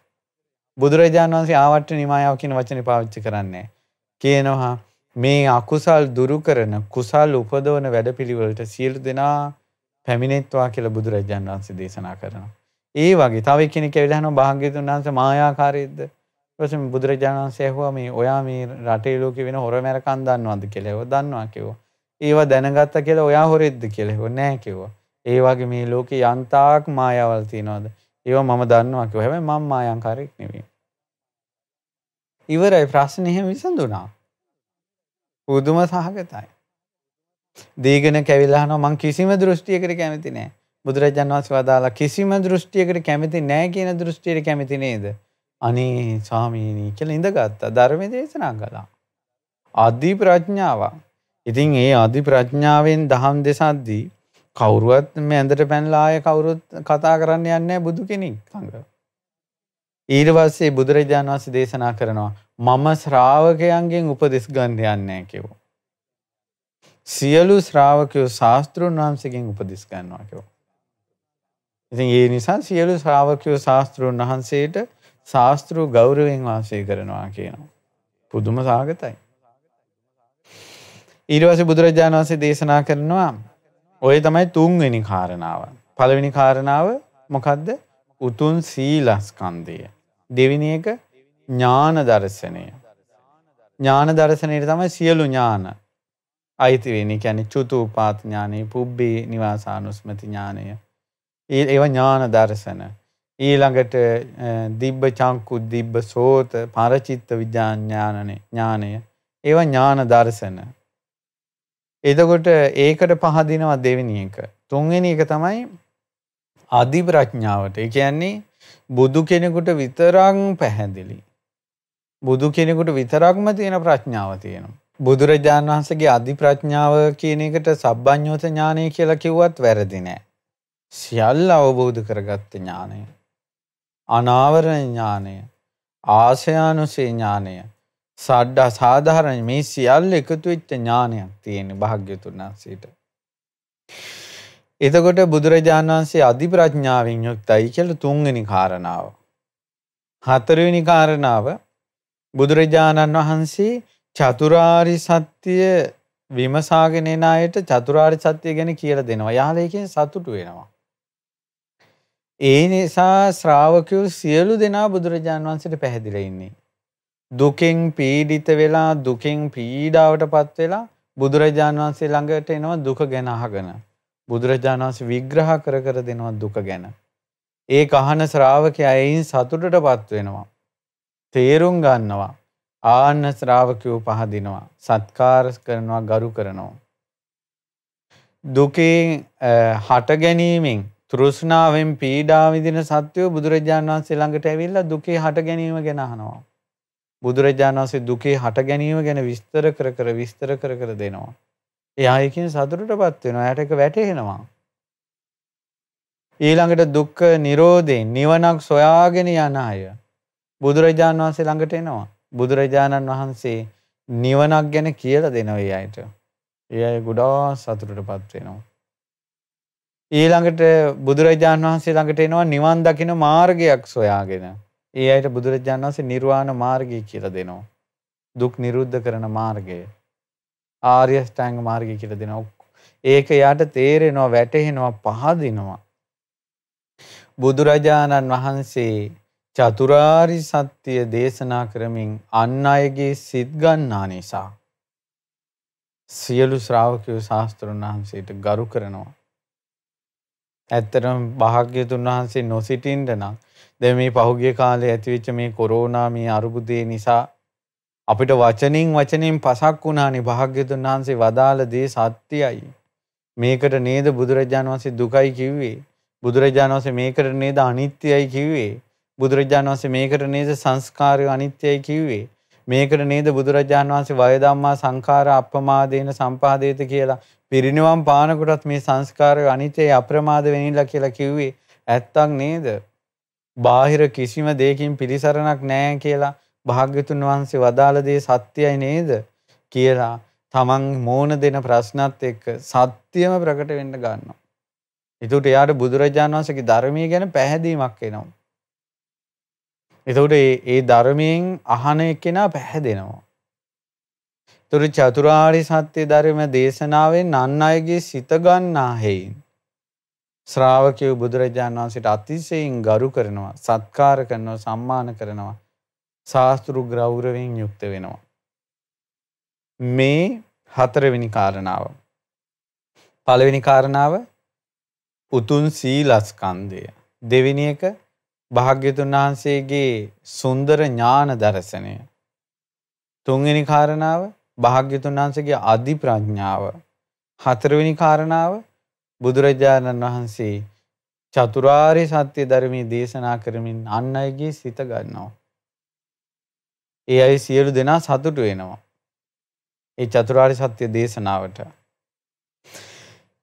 බුදුරජාණන් වහන්සේ ආවට්ටනී මායාව කියන වචනේ පාවිච්චි කරන්නේ. කියනවා මේ අකුසල් දුරු කරන කුසල් උපදවන වැඩපිළිවෙලට සියලු දෙනා පැමිණෙත්වා කියලා බුදුරජාණන් වහන්සේ දේශනා කරනවා. ඒ වගේ තව කෙනෙක් ඇවිල්ලා අහනවා භාග්‍යවතුන් වහන්සේ මායාකාරීද්ද? ඊපස්සේ බුදුරජාණන් වහන්සේ ඇහුවා මේ ඔයා මේ රටේ ලෝකේ වෙන හොරමැරකම් දන්නවද කියලා. ඒවා දන්නවා කිව්වා. ඒවා දැනගත්තා කියලා ඔයා හොරෙද්ද කියලා. ඒවා නෑ කිව්වා. ඒ වගේ මේ ලෝකේ යන්තාක් මායාවල් තියනවාද? ඒවා මම දන්නවා කිව්වා. හැබැයි මම මායාකාරයෙක් නෙවෙයි. ඉවරයි ප්‍රශ්නේ එහෙම විසඳුණා. පුදුම සහගතයි. දීගෙන කැවිලා අහනවා මං කිසිම දෘෂ්ටියකට කැමති නෑ. බුදුරජාණන් වහන්සේ වදාලා කිසිම දෘෂ්ටියකට කැමති නෑ කියන දෘෂ්ටියට කැමති නේද? අනේ ස්වාමීනි කියලා ඉඳගත්තා. ධර්ම දේශනා කළා. අධි ප්‍රඥාව. ඉතින් ඒ අධි ප්‍රඥාවෙන් දහම් දෙසද්දී කවුරුවත් මේ ඇඳට පැනලා ආය කවුරුත් කතා කරන්න යන්නේ නැහැ බුදු කෙනෙක් ළඟ. ඊට පස්සේ බුදුරජාණන් වහන්සේ දේශනා කරනවා මම ශ්‍රාවකයන්ගෙන් උපදෙස් ගන්න යන්නේ නැහැ කිව්වා. සියලු ශ්‍රාවකයෝ ශාස්ත්‍රුන් වහන්සේගෙන් උපදෙස් ගන්නවා කිව්වා. ඉතින් ඒ නිසා සියලු ශ්‍රාවකයෝ ශාස්ත්‍රුන් වහන්සේට ශාස්ත්‍රු ගෞරවයෙන් වාසය කරනවා කියනවා. පුදුම සාගතයි. ඊට පස්සේ බුදුරජාණන් වහන්සේ දේශනා කරනවා ඔය තමයි තුන්වෙනි කාරණාව. පළවෙනි කාරණාව මොකද්ද? උතුම් සීලස්කන්ධය. දෙවෙනි එක ඥාන දර්ශනය. ඥාන දර්ශනයේ තමයි සියලු ඥාන අයිති වෙන්නේ. කියන්නේ චුතූපාත ඥානෙ, පුබ්බේ නිවාසානුස්මති ඥානය. ඒවා ඥාන දර්ශන. ඊළඟට දිබ්බ චක්කු, දිබ්බ සෝත, පරචිත්ත විඥානය. ඒවා ඥාන දර්ශන. එතකොට ඒකට පහදිනවා දෙවෙනි එක. තුන්වෙනි එක තමයි අධි ප්‍රඥාවට. ඒ කියන්නේ බුදු කෙනෙකුට විතරක් පැහැදිලි. බුදු කෙනෙකුට විතරක්ම තියෙන ප්‍රඥාව තියෙනවා. බුදුරජාණන් වහන්සේගේ අධි ප්‍රඥාව කියන එකට සබ්බඤ්ඤෝත ඥානය කියලා කිව්වත් වැරදි නෑ. සියල්ල අවබෝධ කරගත්ත ඥානය. අනාවරණ ඥානය, ආශයානුසේ ඥානය, සඩ සාධාරණ මේ සියල්ල එකතු වෙච්ච ඥානයක් තියෙන භාග්‍යතුන් වහන්සේට. එතකොට බුදුරජාණන් වහන්සේ අධි ප්‍රඥාවෙන් යුක්තයි කියලා තුන්වෙනි කාරණාව. හතරවෙනි කාරණාව බුදුරජාණන් වහන්සේ චතුරාරි සත්‍ය විමසාගෙන එන අයට චතුරාර්ය සත්‍ය ගැන කියලා දෙනවා. යාළ ඒකෙන් සතුටු වෙනවා. ඒ නිසා ශ්‍රාවකයෝ සියලු දෙනා බුදුරජාණන් වහන්සේට පැහැදිලා ඉන්නේ. දුකෙන් පීඩිත වෙලා දුකෙන් පීඩාවටපත් වෙලා බුදුරජාණන් වහන්සේ ළඟට එනවා දුක ගැන අහගෙන. බුදුරජාණන් වහන්සේ විග්‍රහ කර කර දෙනවා දුක ගැන. ඒ කහන ශ්‍රාවකයා එයින් සතුටටපත් වෙනවා. තේරුම් ගන්නවා. ආන්න ශ්‍රාවකයෝ පහදිනවා. සත්කාර කරනවා, ගරු කරනවා. දුකේ හට ගැනීමෙන් තෘෂ්ණාවෙන් පීඩා විඳින සත්වෝ බුදුරජාණන් වහන්සේ ළඟට ඇවිල්ලා දුකේ හට ගැනීම ගැන අහනවා. බුදුරජාණන් වහන්සේ දුකේ හට ගැනීම ගැන විස්තර කර දෙනවා. එයා ඒකෙන් සතුටටපත් වෙනවා. එයාට ඒක වැටහෙනවා. ඊළඟට දුක්ඛ නිරෝධයෙන් නිවනක් සොයාගෙන යන අය බුදුරජාණන් වහන්සේ ළඟට එනවා. බුදුරජාණන් වහන්සේ නිවනක් ගැන කියලා දෙනවා ඒ අයට. ඒ අය ගොඩාක් සතුටටපත් වෙනවා. ඊළඟට බුදුරජාණන් වහන්සේ ළඟට එනවා නිවන් දකින මාර්ගයක් සොයාගෙන. ඒ අයට බුදුරජාණන් වහන්සේ නිර්වාණ මාර්ගය කියලා දෙනවා. දුක් නිරුද්ධ කරන මාර්ගය. ආර්ය අෂ්ටාංග මාර්ගය කියලා දෙනවා. ඒක යාට තේරෙනවා, වැටහෙනවා, පහදිනවා. බුදුරජාණන් වහන්සේ චතුරාරි සත්‍ය දේශනා කරමින් අන් අයගේ සිත් ගන්නා නිසා සියලු ශ්‍රාවකයෝ ශාස්ත්‍රඥ වහන්සේට ගරු කරනවා. ඇත්තටම භාග්‍යතුන් වහන්සේ නොසිටින්න නම් දැන් මේ පහුගිය කාලේ ඇතිවෙච්ච මේ කොරෝනා මේ අරුබුදේ නිසා අපිට වචනින් පසක් වුණානේ. භාග්‍යතුන් වහන්සේ වදාළ දේ සත්‍යයි. මේකට නේද බුදුරජාණන් වහන්සේ දුකයි කිව්වේ. බුදුරජාණන් වහන්සේ මේකට නේද අනිත්‍යයි කිව්වේ. බුදුරජාණන් වහන්සේ මේකට නේද සංස්කාරය අනිත්‍යයි කිව්වේ. මේකට නේද බුදුරජාණන් වහන්සේ වය ධම්මා සංඛාර අප්‍රමාදේන සම්පාදේත කියලා පිරිනිවන් පානකොටත් මේ සංස්කාරය අනිත්‍යයි අප්‍රමාද වෙනිලා කියලා කිව්වේ. ඇත්තක් නේද? බාහිර කිසිම දෙයකින් පිළිසරණක් නැහැ කියලා භාග්‍යතුන් වහන්සේ වදාළ දේ සත්‍යයි නේද කියලා තමන් මෝන දෙන ප්‍රශ්නත් එක්ක සත්‍යම ප්‍රකට වෙන්න ගන්නවා. එතකොට එයාට බුදුරජාණන් වහන්සේගේ ධර්මයේ ගැන පැහැදීමක් එනවා. එතකොට ඒ ධර්මයෙන් අහන එක්කෙනා පැහැදෙනවා. එතකොට චතුරාර්ය සත්‍ය ධර්ම දේශනාවෙන් අන් අයගේ සිත ගන්නා හේයින් ශ්‍රාවකයෝ බුදුරජාණන් වහන්සේට අතිශයින් ගරු කරනවා, සත්කාර කරනවා, සම්මාන කරනවා, ශාස්ත්‍රු ගෞරවයෙන් යුක්ත වෙනවා. මේ හතරවෙනි කාරණාව. පළවෙනි කාරණාව උතුම් සීලස්කන්ධය. දෙවෙනි එක භාග්‍යතුන් වහන්සේගේ සුන්දර ඥාන දර්ශනය. තුන්වෙනි කාරණාව භාග්‍යතුන් වහන්සේගේ අධි ප්‍රඥාව. හතරවෙනි කාරණාව බුදුරජාණන් වහන්සේ චතුරාර්ය සත්‍ය ධර්මයේ දේශනා කරමින් අන් අයගේ සිත ගන්නවා. ඒ අය සියලු දෙනා සතුටු වෙනවා. ඒ චතුරාර්ය සත්‍ය දේශනාවට.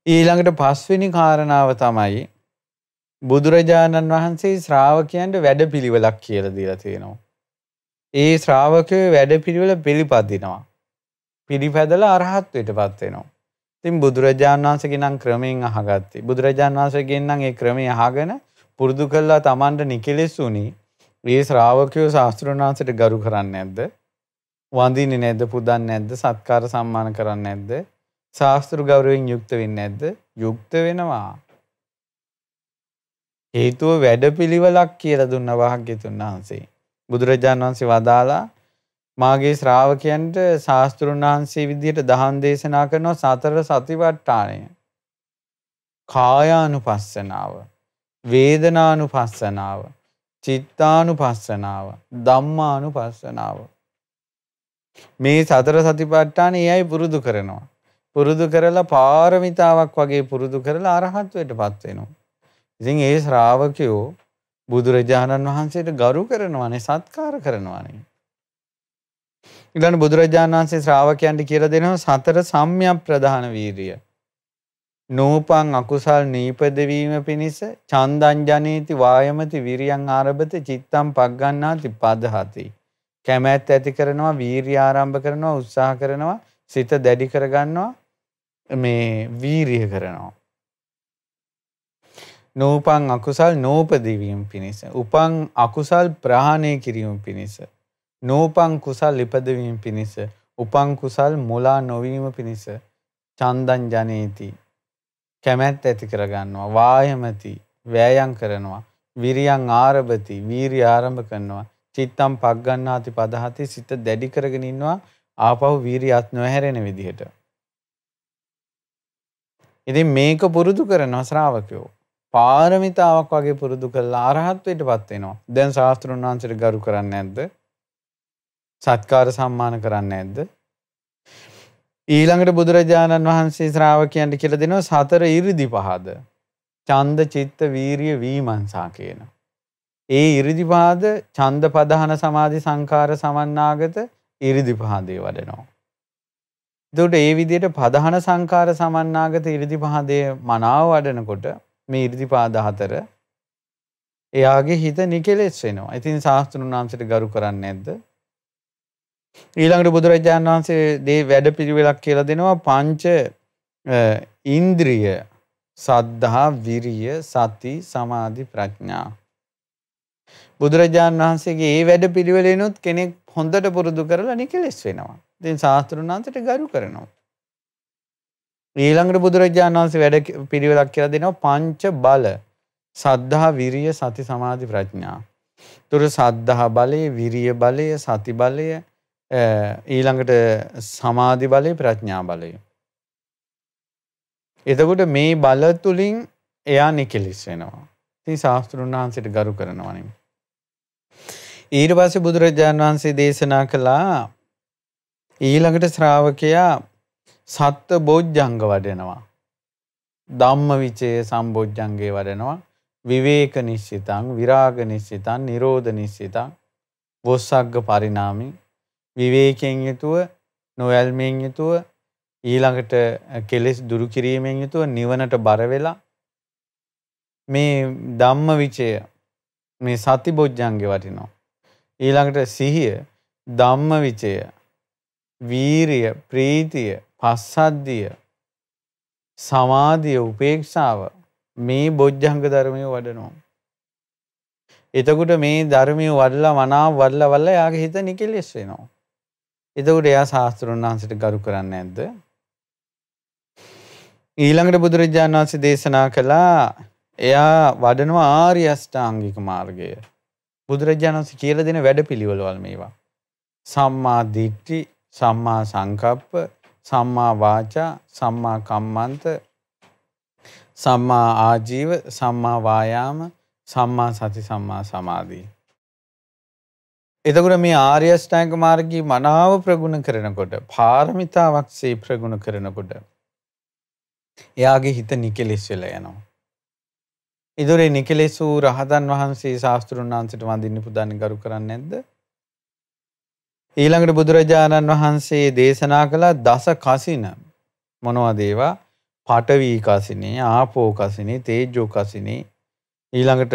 ඊළඟට පස්වෙනි කාරණාව තමයි බුදුරජාණන් වහන්සේ ශ්‍රාවකයන්ට වැඩපිළිවෙලක් කියලා දීලා තියෙනවා. ඒ ශ්‍රාවකයෝ වැඩපිළිවෙල පිළිපදිනවා. පිළිපැදලා අරහත්ත්වයටපත් වෙනවා. ඉතින් බුදුරජාණන් වහන්සේගෙන් නම් ක්‍රමයෙන් අහගත්තේ. බුදුරජාණන් වහන්සේගෙන් නම් ඒ ක්‍රමය අහගෙන පුරුදු කළා Tamanට නිකලෙසුනි. මේ ශ්‍රාවකයෝ ශාස්ත්‍රඥ වහන්සේට ගරු කරන්නේ නැද්ද? වඳින්නේ නැද්ද? පුදන්නේ නැද්ද? සත්කාර සම්මාන කරන්නේ නැද්ද? ශාස්ත්‍ර ගෞරවයෙන් යුක්ත වෙන්නේ නැද්ද? යුක්ත වෙනවා. හේතුව වැඩපිළිවෙලක් කියලා දුන්න භාග්‍යතුන් වහන්සේ. බුදුරජාණන් වහන්සේ වදාලා මාගේ ශ්‍රාවකයන්ට ශාස්ත්‍රුන් වහන්සේ විදිහට දහම් දේශනා කරන සතර සතිපට්ඨානය. කායානුපස්සනාව, වේදනානුපස්සනාව, චිත්තානුපස්සනාව, ධම්මානුපස්සනාව. මේ සතර සතිපට්ඨානය එයයි පුරුදු කරනවා. පුරුදු කරලා පාරමිතාවක් වගේ පුරුදු කරලා අරහත්ත්වයටපත් වෙනවා. ඉතින් ඒ ශ්‍රාවකයෝ බුදුරජාණන් වහන්සේට ගරු කරනවානේ, සත්කාර කරනවානේ. ඊළඟ බුදුරජාණන් වහන්සේ ශ්‍රාවකයන්ට කියලා දෙනවා සතර සම්‍යක් ප්‍රධාන වීරිය. නූපං අකුසල් නීපද වීම පිණිස චන්දං ජනේති වායමති විරියං ආරභති චිත්තං පග්ගණ්ණාති පදහති. කැමැත්ත ඇති කරනවා, වීරිය ආරම්භ කරනවා, උත්සාහ කරනවා, සිත දැඩි කරගන්නවා, මේ වීරිය කරනවා. නූපං අකුසල් නෝපදවීම පිණිස, උපං අකුසල් ප්‍රහාණය කිරීම පිණිස, නූපං කුසල් ඉපදවීම පිණිස, උපං කුසල් මුලා නොවීම පිණිස චන්දං ජනේති කැමැත්ත ඇති කරගන්නවා, වායමති වෑයම් කරනවා, විරියං ආරභති වීරිය ආරම්භ කරනවා. චිත්තම් පග්ගණ්ණාති පදහති සිත දැඩි කරගෙන ඉන්නවා ආපහු වීරියත් නොහැරෙන විදිහට. ඉතින් මේක පුරුදු කරනවා ශ්‍රාවකයෝ. පාරමිතාවක් වගේ පුරුදු කරලා අරහත්ත්වයටපත් වෙනවා. දැන් ශාස්ත්‍රුන් වහන්සේට ගරු කරන්නේ නැද්ද? සත්කාර සම්මාන කරන්නේ නැද්ද? ඊළඟට බුදුරජාණන් වහන්සේ ශ්‍රාවකයන්ට කියලා දෙනවා සතර 이르දි පහද. ඡන්ද චිත්ත වීරිය විමර්ශා කියන. ඒ 이르දි පහද ඡන්ද පදහන සමාධි සංකාර සමන්නාගත 이르දි පහදේ වඩනවා. එතකොට ඒ විදිහට පදහන සංකාර සමන්නාගත 이르දි පහදේ මනාව වඩනකොට මේ 이르දි පාද හතර එයාගේ හිත නිකලෙස් වෙනවා. ඉතින් ශාස්ත්‍රුන් වහන්සේට ගරු කරන්නේ නැද්ද? ඊළඟට බුදුරජාණන් වහන්සේ මේ වැඩපිළිවෙලක් කියලා දෙනවා පංච ඉන්ද්‍රිය සද්ධා විරිය සති සමාධි ප්‍රඥා. බුදුරජාණන් වහන්සේගේ මේ වැඩපිළිවෙලෙනුත් කෙනෙක් හොඳට පුරුදු කරලා නිකලෙස් වෙනවා. ඉතින් ශාස්ත්‍රුන් වහන්සේට ගරු කරනවා. ඊළඟට බුදුරජාණන් වහන්සේ වැඩපිළිවෙලක් කියලා දෙනවා පංච බල සද්ධා විරිය සති සමාධි ප්‍රඥා. තුර සද්ධා බලය විරිය බලය සති බලය ඊළඟට සමාධි බලය ප්‍රඥා බලය. එතකොට මේ බල තුලින් එයා නිකලෙස් වෙනවා. ඉතින් ශාස්ත්‍රුන් වහන්සේට ගරු කරනවා නෙමෙයි. ඊට පස්සේ බුදුරජාණන් වහන්සේ දේශනා කළා ඊළඟට ශ්‍රාවකයා සත්ත්ව බොජ්ජංග වඩනවා. ධම්මවිචය සම්බොජ්ජංගේ වඩනවා. විවේක නිශ්චිතං විරාග නිශ්චිතං නිරෝධ නිශ්චිතං වොස්සග්ග පරිණාමී විවේකයෙන් යුතුව නොයල්මෙන් යුතුව ඊළඟට කෙලෙස් දුරු කිරීමෙන් යුතුව නිවනට බර වෙලා මේ ධම්මවිචය මේ සති බොජ්ජංගේ වටිනවා. ඊළඟට සිහිය ධම්මවිචය වීරිය ප්‍රීතිය පස්සද්ධිය සමාධිය උපේක්ෂාව මේ බොජ්ජංග ධර්මය වඩනවා. එතකොට මේ ධර්මය වඩලා මනාව වඩලා යාගේ හිත නිකලෙස් වෙනවා. එතකොට එයා ශාස්ත්‍රුන් වහන්සේට ගරු කරන්නේ නැද්ද? ඊළඟට බුදුරජාණන් වහන්සේ දේශනා කළා එයා වඩනවා ආර්ය අෂ්ටාංගික මාර්ගය. බුදුරජාණන් වහන්සේ කියලා දෙන වැඩපිළිවෙළවල් මේවා. සම්මා දිට්ඨි, සම්මා සංකප්ප, සම්මා වාචා, සම්මා කම්මන්ත, සම්මා ආජීව, සම්මා වායාම, සම්මා සති, සම්මා සමාධි. එතකොට මේ ආර්ය අෂ්ටාංග මාර්ගයේ මනාව ප්‍රගුණ කරනකොට, පාරමිතාවක්සේ ප්‍රගුණ කරනකොට එයාගේ හිත නිකලෙස් වෙලා යනවා. ඉදොරේ නිකලෙස් වූ රහතන් වහන්සේ ශාස්ත්‍රුන් වහන්සේට වඳින්න පුදාන්නේ ගරු කරන්නේ නැද්ද? ඊළඟට බුදුරජාණන් වහන්සේ දේශනා කළ දස කසින මොනවද ඒවා? පඨවි කසිනේ, ආපෝ කසිනේ, තේජෝ කසිනේ, ඊළඟට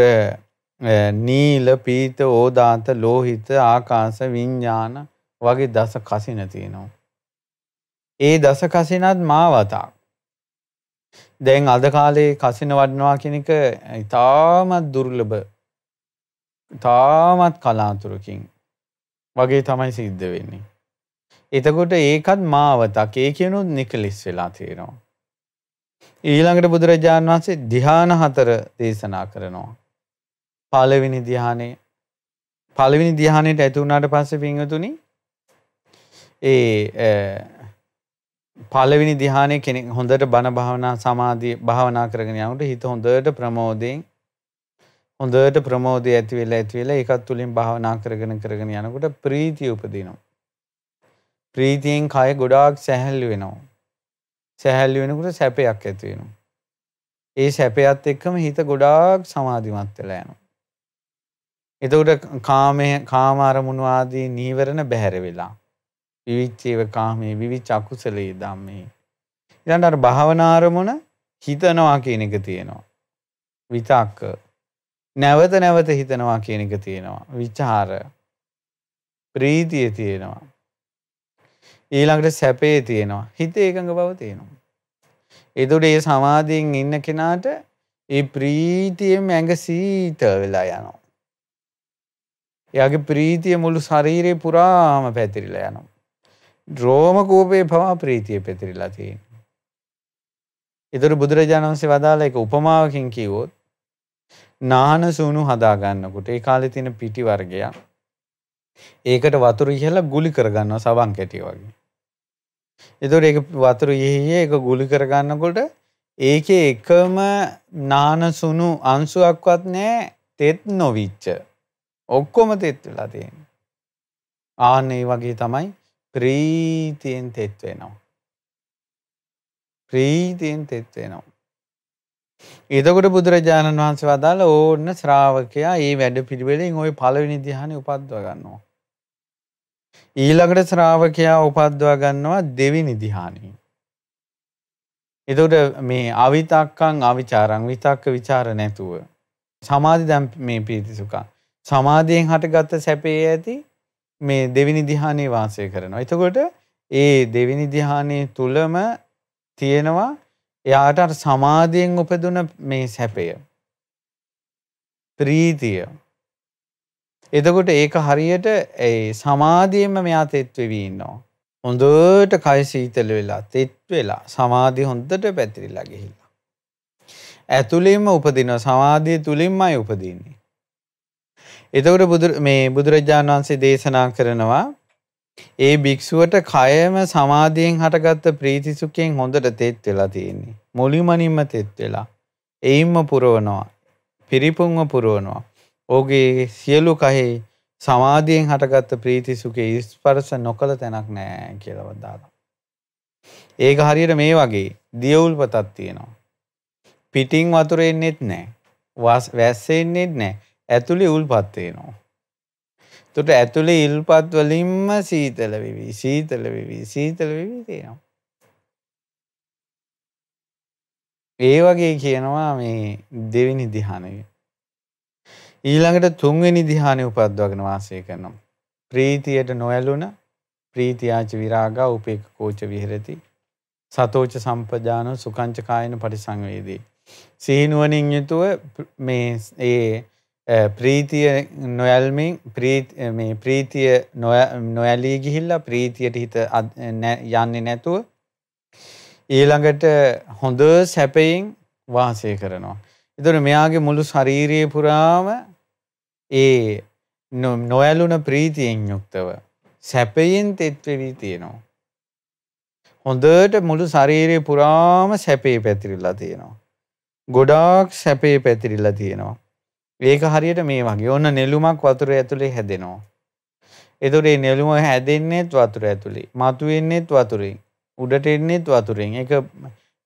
නීල, පීත, ඕදාත, ලෝහිත, ආකාශ, විඥාන වගේ දස කසින තියෙනවා. ඒ දස කසිනත් මාවතක්. දැන් අද කාලේ කසින වඩනවා කියන එක ඉතාමත් දුර්ලභ, ඉතාමත් කලාතුරකින් වගේ තමයි සිද්ධ වෙන්නේ. එතකොට ඒකත් මාවතක්. ඒ කියනොත් නිකලෙස් වෙලා තියෙනවා. ඊළඟට බුදුරජාණන් වහන්සේ ධ්‍යාන 4 දේශනා කරනවා. පළවෙනි ධ්‍යානෙට ඇති වුණාට පස්සේ පින්වතුනි පළවෙනි ධ්‍යානයේ කෙනෙක් හොඳට බණ භාවනා සමාධිය භාවනා කරගෙන යනකොට හිත හොඳට ප්‍රමෝදය ඇති වෙලා ඒකත් තුලින් භාවනා කරගෙන යනකොට ප්‍රීතිය උපදිනවා. ප්‍රීතියෙන් කය ගොඩාක් සැහැල්ලු වෙනවා. සැහැල්ලු වෙනකොට සැපයක් ඇති වෙනවා. ඒ සැපයත් එක්කම හිත ගොඩාක් සමාධිමත් වෙලා යනවා. එතකොට කාම අරමුණු ආදී නීවරණ බැහැර වෙලා විවිච්ඡේව කාමේ විවිච්ඡ අකුසලේ ධම්මේ ඊළඟට අර භාවනා අරමුණ හිතනවා කියන එක තියෙනවා. විතක්ක නැවත නැවත හිතනවා කියන එක තියෙනවා. විචාර ප්‍රීතිය තියෙනවා. ඊළඟට සැපේ තියෙනවා. හිත ඒකඟ බව තියෙනවා. එතකොට මේ සමාධියෙන් ඉන්න කෙනාට ඒ ප්‍රීතියෙන් ඇඟ සීතල වෙලා යනවා. එයාගේ ප්‍රීතිය මුළු ශරීරේ පුරාම පැතිරිලා යනවා. රෝම කූපේ පවා ප්‍රීතිය පැතිරිලා තියෙනවා. ඒතර බුදුරජාණන් වහන්සේ වදාළ එක උපමාවකින් කිව්වොත් නාන සුණු හදා ගන්නකොට ඒ කාලේ තියෙන පිටි වර්ගයක්. ඒකට වතුර ඉහලා ගුලි කරගන්නවා සබන් කැටිය වගේ. ඒතකොට ඒක වතුර ඉහි ඒක ගුලි කරගන්නකොට ඒකේ එකම නාන සුණු අංශුවක්වත් නැහැ තෙත් නොවිච්ච. ඔක්කොම තෙත් වෙලා තියෙනවා. ආන්න ඒ වගේ තමයි ප්‍රීතියෙන් තෙත් වෙනවා. ප්‍රීතියෙන් තෙත් වෙනවා. එතකොට බුදුරජාණන් වහන්සේ වදාළ ඕන්න ශ්‍රාවකයා මේ වැඩ පිළිවෙලෙන් ওই පළවෙනි ධ්‍යානෙ උපද්දව ගන්නවා. ඊළඟට ශ්‍රාවකයා උපද්දව ගන්නවා දෙවෙනි ධ්‍යානෙ. එතකොට මේ අවිතක්කං අවිචාරං විතක්ක ਵਿਚාර නැතුව සමාධි දැන් මේ පීතිසුඛ සමාධියෙන් හටගත්ත සැපේ ඇති මේ දෙවෙනි ධ්‍යානෙ වාසය කරනවා. එතකොට ඒ දෙවෙනි ධ්‍යානෙ තුලම තියෙනවා එයාට අර සමාධියෙන් උපදුන මේ සැපය ප්‍රීතිය. එතකොට ඒක හරියට ඒ සමාධියෙන්ම මෙයා තෙත් වෙවි ඉන්නවා. හොඳට කය සීතල වෙලා තෙත් වෙලා සමාධිය හොඳට පැතිරිලා ගිහිල්ලා. ඇතුළෙන්ම උපදින සමාධිය තුලින්මයි උපදින්නේ. එතකොට බුදුරජාණන් වහන්සේ දේශනා කරනවා ඒ භික්ෂුවට කයම සමාධියෙන් හටගත්ත ප්‍රීති සුඛයෙන් හොඳට තෙත් වෙලා තියෙන්නේ. මුලින්මනින්ම තෙත් වෙලා. එයින්ම පුරවනවා. පිරිපුන්ව පුරවනවා. ඔහුගේ සියලු කයෙහි සමාධියෙන් හටගත්ත ප්‍රීති සුඛේ ස්පර්ශ නොකළ තැනක් නැහැ කියලා වදාළා. ඒක හරියට මේ වගේ දියවුල්පතක් තියෙනවා. පිටින් වතුර එන්නේත් නැහැ. වැස්ස එන්නේත් නැහැ. ඇතුලේ උල්පත් තියෙනවා. එතකොට ඇතුලේ ඉල්පත් වලින්ම සීතල වෙවි තියෙනවා. ඒ වගේ කියනවා මේ දෙවෙනි ධ්‍යානය. ඊළඟට තුන්වෙනි ධ්‍යානෙ උපද්දවගෙන වාසය කරනවා. ප්‍රීතියට නොඇලුන ප්‍රීතියාච විරාගා උපේක්ඛෝච විහෙරති. සතෝච සම්පජාන සුඛංච කායන පරිසංවේදී. සීනුවණින් යුතුව මේ ප්‍රීතිය නොයල්මින් ප්‍රීතිය නොයලී ගිහිල්ලා ප්‍රීතියට හිත යන්නේ නැතුව ඊළඟට හොඳ සැපයෙන් වාසය කරනවා. ඒතර මෙයාගේ මුළු ශාරීරිය පුරාම ඒ නොයලුන ප්‍රීතියෙන් යුක්තව සැපයෙන් තෙත් වෙවි තියෙනවා. හොඳට මුළු ශරීරය පුරාම සැපේ පැතිරිලා තියෙනවා. ගොඩාක් සැපේ පැතිරිලා තියෙනවා. ඒක හරියට මේ වගේ. ඕන නෙළුමක් වතුර ඇතුලේ හැදෙනවා. ඒතකොට මේ නෙළුම හැදෙන්නේත් වතුර ඇතුලේ. මතු වෙන්නේත් වතුරෙන්. උඩට එන්නේත් වතුරෙන්. ඒක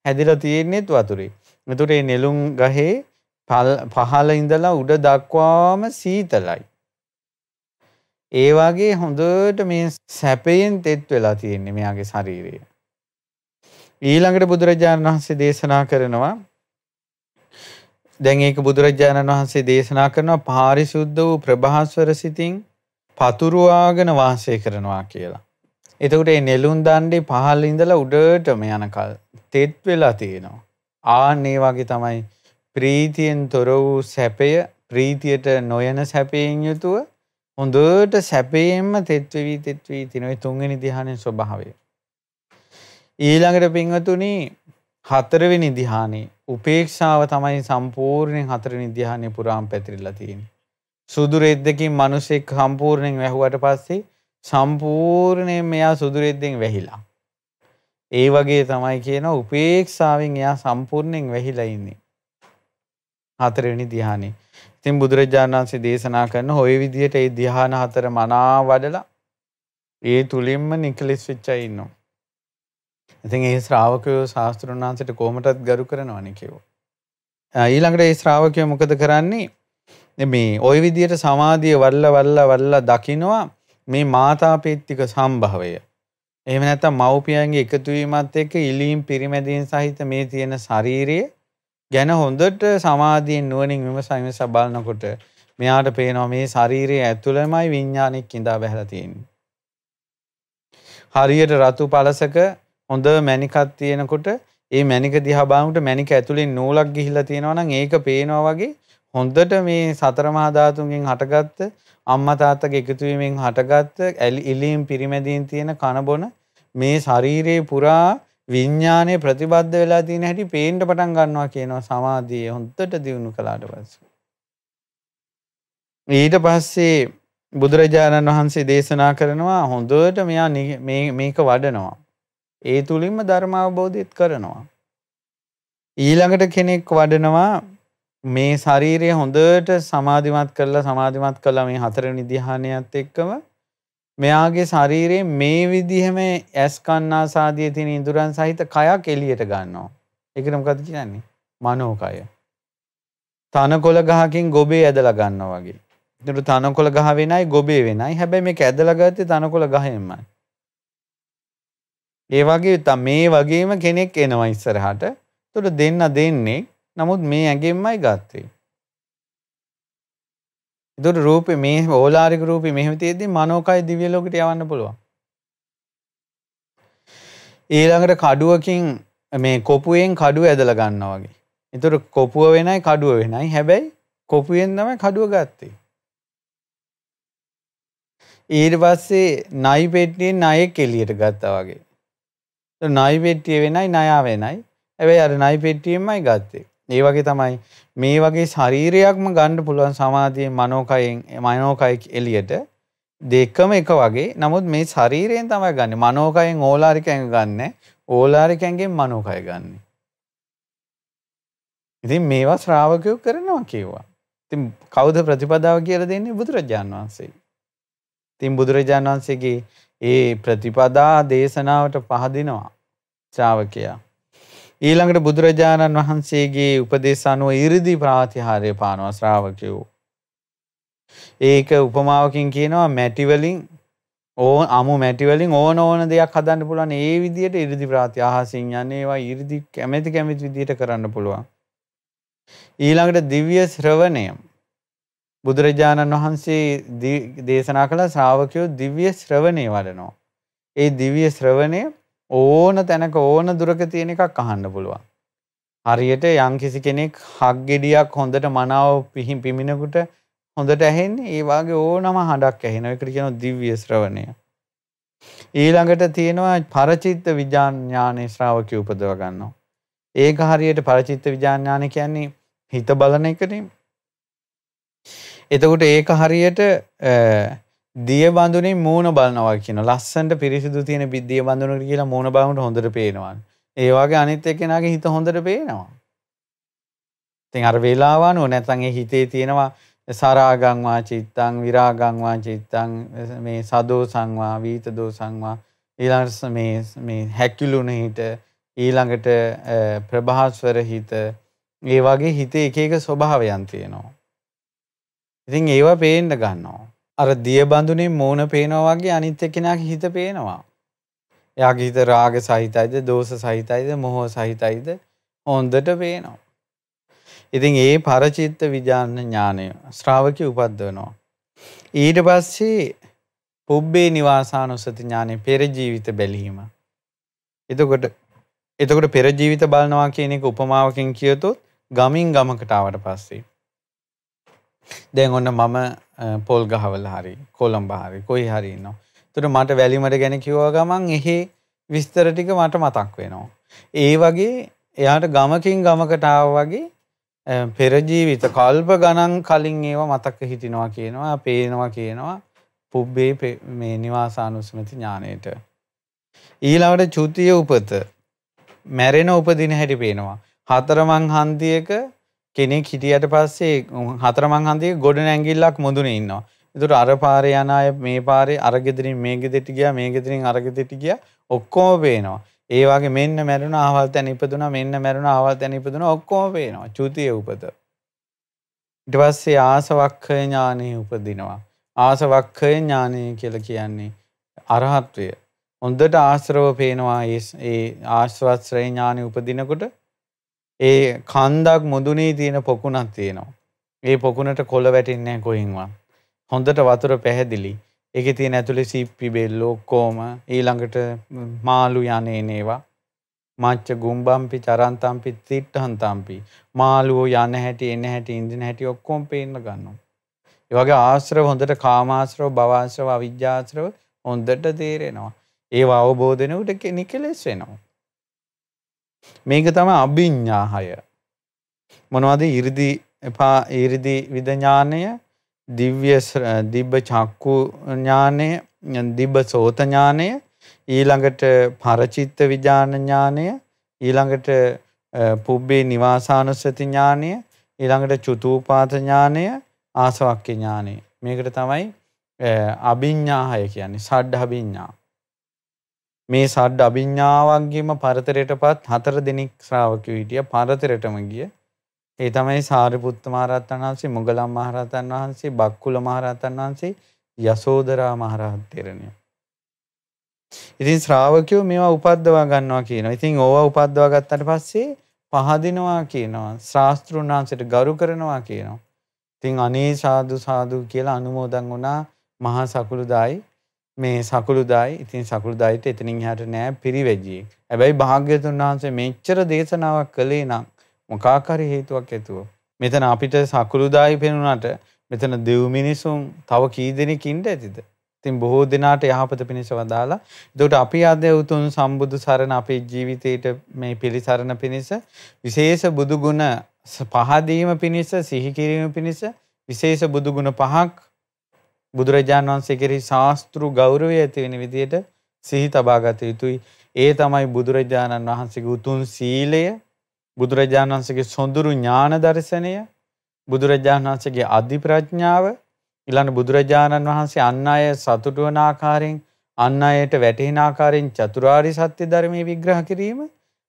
හැදිලා තියෙන්නේත් වතුරේ. ඒතකොට මේ නෙළුම් ගහේ පහළ ඉඳලා උඩ දක්වාම සීතලයි. ඒ වගේ හොඳට මේ සැපයෙන් තෙත් වෙලා තියෙන්නේ මෙයාගේ ශරීරය. ඊළඟට බුදුරජාණන් වහන්සේ දේශනා කරනවා දැන් ඒක බුදුරජාණන් වහන්සේ දේශනා කරනවා පාරිශුද්ධ වූ ප්‍රභාස්වර සිතින් පතුරුවාගෙන වාසය කරනවා කියලා. එතකොට මේ නෙළුම් දණ්ඩේ පහළ ඉඳලා උඩටම යනකල් තෙත් වෙලා තියෙනවා. ආන් මේ වගේ තමයි ප්‍රීතියෙන් තොර වූ සැපය ප්‍රීතියට නොයන සැපයෙන් යුතුව හොඳට සැපයෙන්ම තෙත් වෙවි තියෙන තුන්වෙනි ධ්‍යානයේ ස්වභාවය. ඊළඟට පින්වතුනි හතරවෙනි ධ්‍යානෙ උපේක්ෂාව තමයි සම්පූර්ණයෙන් හතරවෙනි ධ්‍යානෙ පුරාම පැතිරිලා තියෙන්නේ. සුදු රෙද්දකින් මිනිසෙක් සම්පූර්ණයෙන් වැහුවට පස්සේ සම්පූර්ණයෙන් මෙයා සුදු රෙද්දෙන් වැහිලා. ඒ වගේ තමයි කියනවා උපේක්ෂාවෙන් එයා සම්පූර්ණයෙන් වැහිලා ඉන්නේ. හතරවෙනි ධ්‍යානෙ. ඉතින් බුදුරජාණන් වහන්සේ දේශනා කරන ඔය විදිහට ඒ ධ්‍යාන හතර මනා වඩලා ඒ තුලින්ම නිකලස් වෙච්චයි ඉන්නවා. ඉතින් ඒ ශ්‍රාවකයෝ ශාස්ත්‍රඥ වහන්සේට කොහොමදත් ගරු කරනවනේ කියෝ. ඊළඟට ඒ ශ්‍රාවකයෝ මොකද කරන්නේ? මේ ওই විදිහට සමාධිය වල්ලා දකින්නවා මේ මාතාපේත්තික සම්භවය. එහෙම නැත්නම් මව්පියන්ගේ එකතු වීමත් එක්ක ඉලීම් පිරිමැදීම් සහිත මේ තියෙන ශාරීරිය ගැන හොඳට සමාධියෙන් නුවණින් විමසා බලනකොට මෙයාට පේනවා මේ ශාරීරිය ඇතුළෙමයි විඥානෙක් ඉඳා බහැලා තියෙන්නේ. හරියට රතු පළසක හොඳ මණිකක් තියෙනකොට ඒ මණික දිහා බලනකොට මණික ඇතුලෙන් නූලක් ගිහිලා තියෙනවා නම් ඒක පේනවා වගේ හොඳට මේ සතර මහා ධාතුන්ගෙන් හටගත්ත අම්මා තාත්තගේ එකතු වීමෙන් හටගත්ත ඉලීම් පිරිමැදීම් තියෙන කනබොන මේ ශරීරයේ පුරා විඥානයේ ප්‍රතිබද්ධ වෙලා තියෙන හැටි පේන්න පටන් ගන්නවා කියනවා සමාධිය හොඳට දියුණු කළාට පස්සේ. ඊට පස්සේ බුදුරජාණන් වහන්සේ දේශනා කරනවා හොඳට මෙයා මේක වඩනවා. ඒ තුලින්ම ධර්ම අවබෝධයත් කරනවා. ඊළඟට කෙනෙක් වඩනවා මේ ශරීරය හොඳට සමාධිමත් කරලා මේ හතරවෙනි ධ්‍යානයත් එක්කම මෙයාගේ ශරීරයේ මේ විදිහම ඇස් කන් නාසාදී තියෙන ඉඳුරන් සහිත කයක් එළියට ගන්නවා. ඒකට මොකද කියන්නේ? මනෝකය. තනකොළ ගහකින් ගොබේ ඇදලා ගන්නවා වගේ. ඒකට තනකොළ ගහ වෙනයි ගොබේ වෙනයි. හැබැයි මේක ඇදලා ගත්තේ තනකොළ ගහෙන්මයි. ඒ වගේ මේ වගේම කෙනෙක් එනවා ඉස්සරහට. ඒකට දෙන්නේ. නමුත් මේ ඇඟෙන්මයි ගත්තේ. ඒකට රූපේ මේ ඕලාරික රූපේ මෙහෙම තියෙද්දි මනෝකය දිව්‍ය ලෝකෙට යවන්න පුළුවන්. ඊළඟට කඩුවකින් මේ කොපුවෙන් කඩුව ඇදලා ගන්නවා වගේ. ඒතර කොපුව වෙනයි කඩුව වෙනයි. හැබැයි කොපුවෙන් තමයි කඩුව ගත්තේ. ඊට පස්සේ නයි පෙට්ටියෙන් නයෙක් එළියට ගත්තා වගේ. ඒතර නයි පෙට්ටිය වෙනයි නයා වෙනයි. හැබැයි අර නයි පෙට්ටියෙන්මයි ගත්තේ. ඒ වගේ තමයි මේ වගේ ශරීරයක්ම ගන්න පුළුවන් සමාධියෙන් මනෝකය එළියට දෙකම එක වගේ. නමුත් මේ ශරීරයෙන් තමයි ගන්නෙ. මනෝකයෙන් ඕලාරික ඇඟ ගන්නෑ. ඕලාරික ඇඟෙන් මනෝකය ගන්නෙ. ඉතින් මේවා ශ්‍රාවකයෝ කරනවා කියුවා. ඉතින් කවුද ප්‍රතිපදාව කියලා දෙන්නේ? බුදුරජාණන් වහන්සේ. ඉතින් බුදුරජාණන් වහන්සේගේ ඒ ප්‍රතිපදා දේශනාවට පහදිනවා ශ්‍රාවකයා. ඊළඟට බුදුරජාණන් වහන්සේගේ උපදේශ අනුව 이르දි ප්‍රාතිහාර්ය පානවා ශ්‍රාවකයෝ. ඒක උපමාවකින් කියනවා මැටි වලින් අමු මැටි වලින් ඕන දෙයක් හදන්න පුළුවන්. ඒ විදිහට 이르දි ප්‍රාතිහාසින් යන්නේ ඒවා 이르දි කැමැති විදිහට කරන්න පුළුවන්. ඊළඟට දිව්‍ය ශ්‍රවණය බුදුරජාණන් වහන්සේ දේශනා කළ ශ්‍රාවකයෝ දිව්‍ය ශ්‍රවණය වඩනවා. ඒ දිව්‍ය ශ්‍රවණය ඕන තැනක ඕන දුරක තියෙන එකක් අහන්න පුළුවන්. හරියට යම්කිසි කෙනෙක් හක් ගෙඩියක් හොඳට මනාව පිමිනකොට හොඳට ඇහෙන්නේ ඒ වාගේ ඕනම හඬක් ඇහෙනවා. ඒකට කියනවා දිව්‍ය ශ්‍රවණය. ඊළඟට තියෙනවා පරචිත්ත විඥානයේ ශ්‍රාවකයෝ උපදව ගන්නවා. ඒක හරියට පරචිත්ත විඥානය කියන්නේ හිත බලන එකනේ. එතකොට ඒක හරියට දිය බඳුනේ මූණ බලනවා කියන ලස්සනට පිරිසිදු තියෙන දිය බඳුනකට කියලා මූණ බලනකොට හොඳට පේනවා. ඒ වගේ අනිත් එක්කෙනාගේ හිත හොඳට පේනවා. ඉතින් අර වේලාව අනුව නැත්නම් ඒ හිතේ තියෙනවා සරාගං වා චිත්තං විරාගං වා චිත්තං මේ සදෝසං වා වීතදෝසං වා ඊළඟට මේ හැකිලුණ හිත ඊළඟට ප්‍රභාස්වර හිත ඒ වගේ හිතේ එක එක ස්වභාවයන් තියෙනවා. ඉතින් ඒවා පේන්න ගන්නවා. අර දිය බඳුනේ මූණ පේනවා වගේ අනිත් එක්කෙනාගේ හිත පේනවා. එයාගේ හිත රාග සහිතයිද, දෝෂ සහිතයිද, මොහ සහිතයිද හොඳට පේනවා. ඉතින් ඒ පරචිත්ත විඥාන ඥානය ශ්‍රාවකී උපද්දවනවා. ඊට පස්සේ පුබ්බේ නිවාසානුසති ඥානෙ පෙර ජීවිත බැලීම. එතකොට පෙර ජීවිත බලනවා කියන එක උපමාවකින් කියතොත් ගමින් ගමකට ආවට පස්සේ දැන් ඔන්න මම පොල් ගහවල හරි කොළඹ හරි කොයි හරි ඉන්නවා. ඒතර මට වැලිමඩ ගැන කිව්වා ගමන් එහි විස්තර ටික මට මතක් වෙනවා. ඒ වගේ එයාට ගමකින් ගමකට ආවා වගේ පෙර ජීවිත කල්ප ගණන් කලින් ඒවා මතක හිටිනවා කියනවා, පේනවා කියනවා පුබ්බේ මේ නිවාසානුස්මති ඥාණයට. ඊළඟට චුතිය උපත මැරෙන උපදින හැටි පේනවා. හතරමං හන්දියක කෙනෙක් හිටියට පස්සේ හතරමං හන්දියක ගොඩ නැංගිල්ලක් මුදුනේ ඉන්නවා. ඒතර අර පාරේ යන අය මේ පාරේ අර ගෙදරින් මේ ගෙදරට ගියා, මේ ගෙදරින් අර ගෙදරට ගියා ඔක්කොම පේනවා. ඒ වගේ මෙන්න මැරුණා ආවල් තැන ඉපදුනා, මෙන්න මැරුණා ආවල් තැන ඉපදුනා ඔක්කොම පේනවා. චුතිය උපත. ඊට පස්සේ ආසවක්ඛය ඥානෙ උපදිනවා. ආසවක්ඛය ඥානෙ කියලා කියන්නේ අරහත්ත්වය. හොඳට ආශ්‍රව පේනවා. ඒ ආශ්‍රවශ්‍රේ ඥානෙ උපදිනකොට ඒ කන්දක් මුදුනේ තියෙන පොකුණක් තියෙනවා. ඒ පොකුණට කොළ වැටෙන්නේ නැහැ කොහෙන්වත්. හොඳට වතුර පැහැදිලි. ඒකේ තියෙන ඇතුලේ සිප්පි බෙල්ල ඔක්කොම ඊළඟට මාළු යන්නේ නේවා. මච්ච ගුම්බම්පි චරන්තම්පි තිට්ඨන්තම්පි මාළුව යන හැටි එන හැටි ඉඳින හැටි ඔක්කොම පේන්න ගන්නවා. ඒ වගේ ආශ්‍රව හොඳට කාමාශ්‍රව, භවආශ්‍රව, අවිජ්ජාශ්‍රව හොඳට තේරෙනවා. ඒව අවබෝධ වෙනකොට නිකලෙස් වෙනවා. මේක තමයි අභිඥාහය. මොනවද? 이르දි විඥානය, දිබ්බ චක්කු ඥානය, දිබ්බ සෝත ඥානය, ඊළඟට පරචිත්ත විඥාන ඥානය, ඊළඟට පුබ්බේ නිවාසානුස්සති ඥානය, ඊළඟට චුතූපාත ඥානය, ආසවක්ඛ්‍ය ඥානය. මේකට තමයි අභිඥාහය කියන්නේ. සඩ් අභිඥා. මේ සඩ් අභිඥාවන්ගෙම පරතරයටපත් 4 දෙනෙක් ශ්‍රාවකයෝ හිටියා. පරතරයටම ගිය. ඒ තමයි සාරිපුත්ත මහරහතන් වහන්සේ, මොග්ගලම් මහරහතන් වහන්සේ, බක්කුල මහරහතන් වහන්සේ, යසෝදරා මහරහත් තෙරණිය. ඉතින් ශ්‍රාවකයෝ මේවා උපද්දවා ගන්නවා කියනවා. ඉතින් ඕවා උපද්දවා ගත්තට පස්සේ පහදිනවා කියනවා. ශාස්ත්‍රුන් වහන්සේට ගරු කරනවා කියනවා. ඉතින් අනේ සාදු සාදු කියලා අනුමෝදන් වුණා මහා සකුළුදායි. මේ සකුළුදායි ඉතින් සකුළුදායිට එතනින් එහාට නෑ පිරිවැජියේ. හැබැයි භාග්‍යතුන් වහන්සේ මෙච්චර දේශනාවක් කළේ නම් මොකක් හරි හේතුවක් ඇතුව. මෙතන අපිට සකුළුදායි පෙනුනට මෙතන දෙව් මිනිසුන් තව කී දෙනෙක් ඉන්න ඇතිද? ඉතින් බොහෝ දෙනාට යහපත පිණිස වදාලා. එතකොට අපි අද උතුම් සම්බුදු සරණ අපේ ජීවිතේට මේ පිළිසරණ පිණිස විශේෂ බුදු ගුණ පහදීම පිණිස, සිහි කිරීම පිණිස විශේෂ බුදු ගුණ 5ක් බුදුරජාණන් වහන්සේ කෙරෙහි ශාස්ත්‍රු ගෞරවය ඇති වෙන විදිහට සිහි තබා ගත යුතුයි. ඒ තමයි බුදුරජාණන් වහන්සේගේ උතුම් සීලය, බුදුරජාණන් වහන්සේගේ සොඳුරු ඥාන දර්ශනය, බුදුරජාණන් වහන්සේගේ අධි ප්‍රඥාව, ඊළඟ බුදුරජාණන් වහන්සේ අන් අය සතුටු වන ආකාරයෙන්, අන් අයට වැටහෙන ආකාරයෙන් චතුරාර්ය සත්‍ය ධර්මයේ විග්‍රහ කිරීම.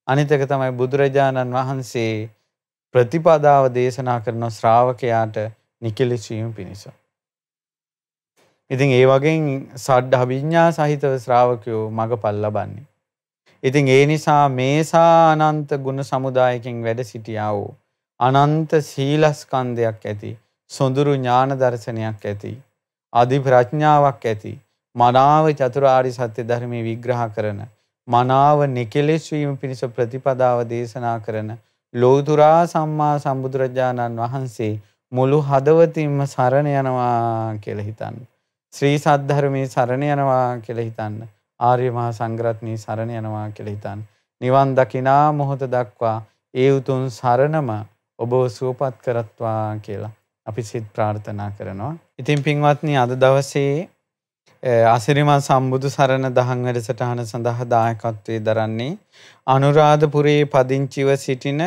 අනිත් එක තමයි බුදුරජාණන් වහන්සේ ප්‍රතිපදාව දේශනා කරන ශ්‍රාවකයාට නිකලෙසීම පිණිස. ඉතින් ඒ වගේ සඩ් අභිඥා සහිතව ශ්‍රාවකයෝ මගපල් ලබන්නේ. ඉතින් ඒ නිසා මේසා අනන්ත ගුණ සමුදායකින් වැඩ සිටියා වූ අනන්ත සීලස්කන්ධයක් ඇති, සොඳුරු ඥාන දර්ශනයක් ඇති, අධි ප්‍රඥාවක් ඇති, මනාව චතුරාර්ය සත්‍ය ධර්මයේ විග්‍රහ කරන, මනාව නිකලෙස් වීම පිණිස ප්‍රතිපදාව දේශනා කරන ලෝතුරා සම්මා සම්බුදුරජාණන් වහන්සේ මුළු හදවතින්ම සරණ යනවා කියලා හිතන්න. ශ්‍රී සද්ධර්මයේ සරණ යනවා කියලා හිතන්න. ආර්ය මහා සංඝරත්නයේ සරණ යනවා කියලා හිතන්න. නිවන් දකිනා මොහොත දක්වා ඒ උතුම් සරණම ඔබව සුවපත් කරත්වා කියලා අපි සිත ප්‍රාර්ථනා කරනවා. ඉතින් පින්වත්නි, අද දවසේ අසිරිමත් සම්බුදු සරණ දහම් වැඩසටහන සඳහා දායකත්වයේ දරන්නේ අනුරාධපුරයේ පදිංචිව සිටින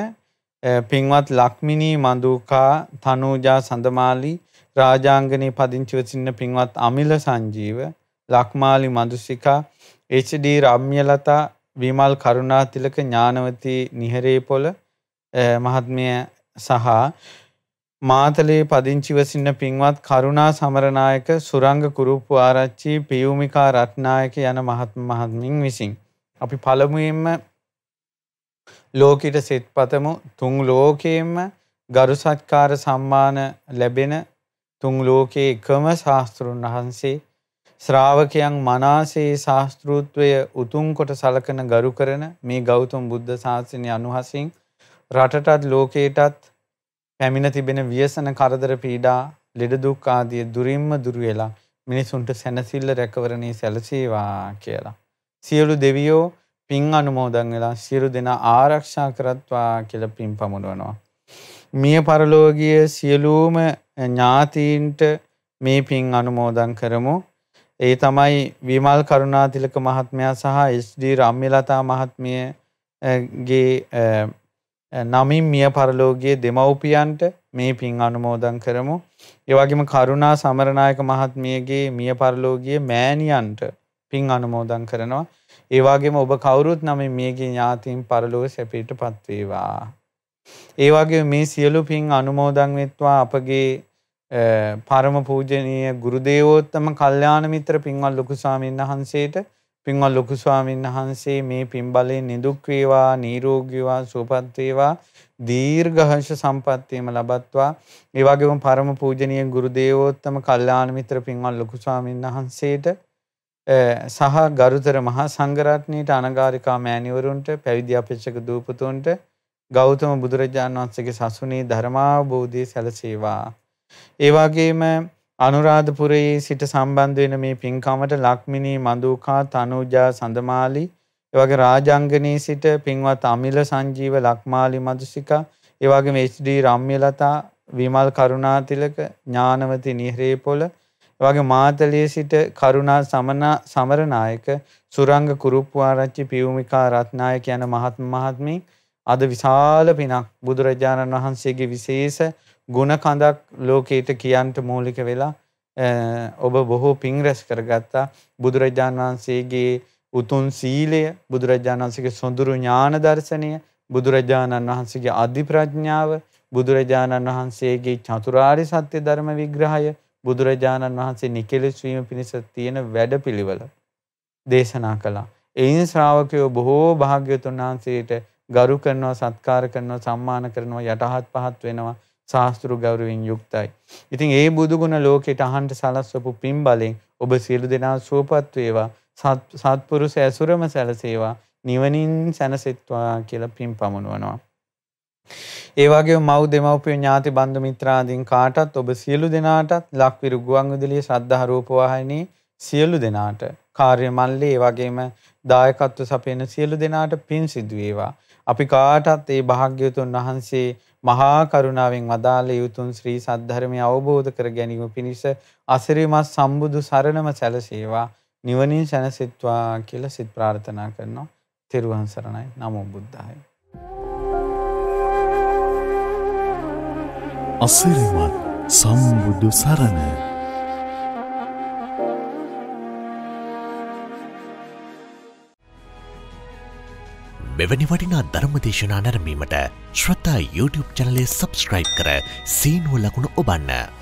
පින්වත් ලක්මිනී මඳුකා, තනූජා සඳමාලි, රාජාංගනයේ පදිංචිව සිටින පින්වත් අමිල සංජීව, ලක්මාලි මදුසිකා, එච්.ඩී. රම්‍යලතා, විමල් කරුණාතිලක, ඥානවතී නිහරේපොළ මහත්මිය සහ මාතලේ පදිංචිව සිටින පින්වත් කරුණා සමරනායක, සුරංග කුරුප්පු ආරච්චි, පියුමිකා රත්නායක යන මහත්මින් විසින් අපි පළමුවෙන්ම ලෝකෙට සෙත්පතමු. තුන් ලෝකයෙන්ම ගරු සත්කාර සම්මාන ලැබෙන, තුන් ලෝකයේ එකම ශාස්ත්‍රුන් වහන්සේ, ශ්‍රාවකයන් මනාසේ ශාස්ත්‍රූත්වය උතුම් කොට සලකන ගරු කරන මේ ගෞතම බුද්ධ ශාසනය අනුහසින් රටටත් ලෝකයටත් පැමිණ තිබෙන ව්‍යසන කරදර පීඩා ලෙඩ දුක් ආදී දුරින්ම දුර වෙලා මිනිසුන්ට සැනසෙල්ල රැකවරණේ සැලසේවා කියලා සියලු දෙවියෝ පින් අනුමෝදන් වෙලා සියලු දෙනා ආරක්ෂා කරත්වා කියලා පින් පමුණවනවා. මිය පරලෝකීය සියලුම ඥාතීන්ට මේ පින් අනුමෝදන් කරමු. ඒ තමයි විමල් කරුණාතිලක මහත්මයා සහ එච්.ඩී. රම්‍යලතා මහත්මියගේ නමින් මිය පරලෝකීය දෙමව්පියන්ට මේ පින් අනුමෝදන් කරමු. ඒ වගේම කරුණා සමරනායක මහත්මියගේ මිය පරලෝකීය මෑණියන්ට පින් අනුමෝදන් කරනවා. ඒ වගේම ඔබ කවුරුත් නමින් මියගේ ඥාතීන් පරලෝක සැපයටපත් වේවා. ඒ වගේම මේ සියලු පින් අනුමෝදන් වෙත්වා අපගේ පරම පූජනීය ගුරු දේවෝත්තම කල්යාණ මිත්‍ර පින්වත් ලොකු ස්වාමීන් වහන්සේට, පින්වත් ලොකු ස්වාමීන් වහන්සේ මේ පින් බලයෙන් නිදුක් වේවා, නිරෝගී වේවා, සුවපත් වේවා, දීර්ඝායුෂ සම්පන්නියම ලබත්වා. ඒ වගේම පරම පූජනීය ගුරු දේවෝත්තම කල්යාණ මිත්‍ර පින්වත් ලොකු ස්වාමීන් වහන්සේට සහ ගරුතර මහා සංඝරත්නයට, අනගාരികා මෑණිවරුන්ට, පැවිදි අපේක්ෂක දූපතුන්ට ගෞතම බුදුරජාණන් වහන්සේගේ සසුනේ ධර්මාවබෝධය සැලසේවා. ඒ වගේම අනුරාධපුරයේ සිට සම්බන්ධ වෙන මේ පින්කමට ලක්මිනී මඳුකා, තනූජා සඳමාලි, ඒ වගේ රාජාංගනයේ සිට පින්වත් අමිල සංජීව, ලක්මාලි මදුසිකා, ඒ වගේම එච්.ඩී. රම්‍යලතා, විමල් කරුණාතිලක, ඥානවති නිහරේපොළ, වගේ මාතලේ සිට කරුණා සමරනායක, සුරංග කුරුප්පුආරච්චි, පියුමිකා රත්නායක යන මහත්මීන් අද විශාල පිනක් බුදුරජාණන් වහන්සේගේ විශේෂ ගුණ කඳක් ලෝකයට කියන්ට මූලික වෙලා ඔබ බොහෝ පින් රැස් කරගත්තා. බුදුරජාණන් වහන්සේගේ උතුම් සීලය, බුදුරජාණන් වහන්සේගේ සොඳුරු ඥාන දර්ශනය, බුදුරජාණන් වහන්සේගේ අධි ප්‍රඥාව, බුදුරජාණන් වහන්සේගේ චතුරාර්ය සත්‍ය ධර්ම විග්‍රහය, බුදුරජාණන් වහන්සේ නිකලෙස් වීම පිණිස තියෙන වැඩපිළිවෙල දේශනා කළා. එයින් ශ්‍රාවකයෝ බොහෝ භාග්‍යවතුන් වහන්සේට ගරු කරනවා, සත්කාර කරනවා, සම්මාන කරනවා, යටහත් පහත් වෙනවා, ශාස්ත්‍ර ගෞරවයෙන් යුක්තයි. ඉතින් ඒ බුදු ගුණ ලෝකෙට අහන්ට සලස්වපු පින් බලෙන් ඔබ සියලු දෙනා සුවපත් වේවා, සත්පුරුෂ ඇසුරම සැලසේවා, නිවනින් සැනසෙත්වා කියලා පින් පමුණවනවා. ඒ වගේම මව් දෙමව්පිය ඥාති බන්දු මිත්‍රාදීන් කාටත් ඔබ සියලු දෙනාටත් ලක්විරු ගුවන්විදුලියේ ශ්‍රද්ධා රූප වාහිනී සියලු දෙනාට කාර්ය මල්ලේ ඒ වගේම දායකත්ව සපයන සියලු දෙනාට පින් සිදු වේවා. අපි කාටත් ඒ භාග්‍යවතුන් වහන්සේ මහා කරුණාවෙන් වදාළ යුතුන් ශ්‍රී සද්ධර්මය අවබෝධ කර ගැනීම පිණිස අසිරිමත් සම්බුදු සරණම සැලසේවා, නිවනින් සැනසෙත්වා කියලා සිත ප්‍රාර්ථනා කරනවා. තෙරුවන් සරණයි. නමෝ බුද්ධාය. අසිරිමත් සම්බුදු සරණ. මෙවැනි වටිනා ධර්මදේශනා නැරඹීමට ශ්‍රද්ධා YouTube චැනලය සබ්ස්ක්‍රයිබ් කර සීනුව ලකුණ ඔබන්න.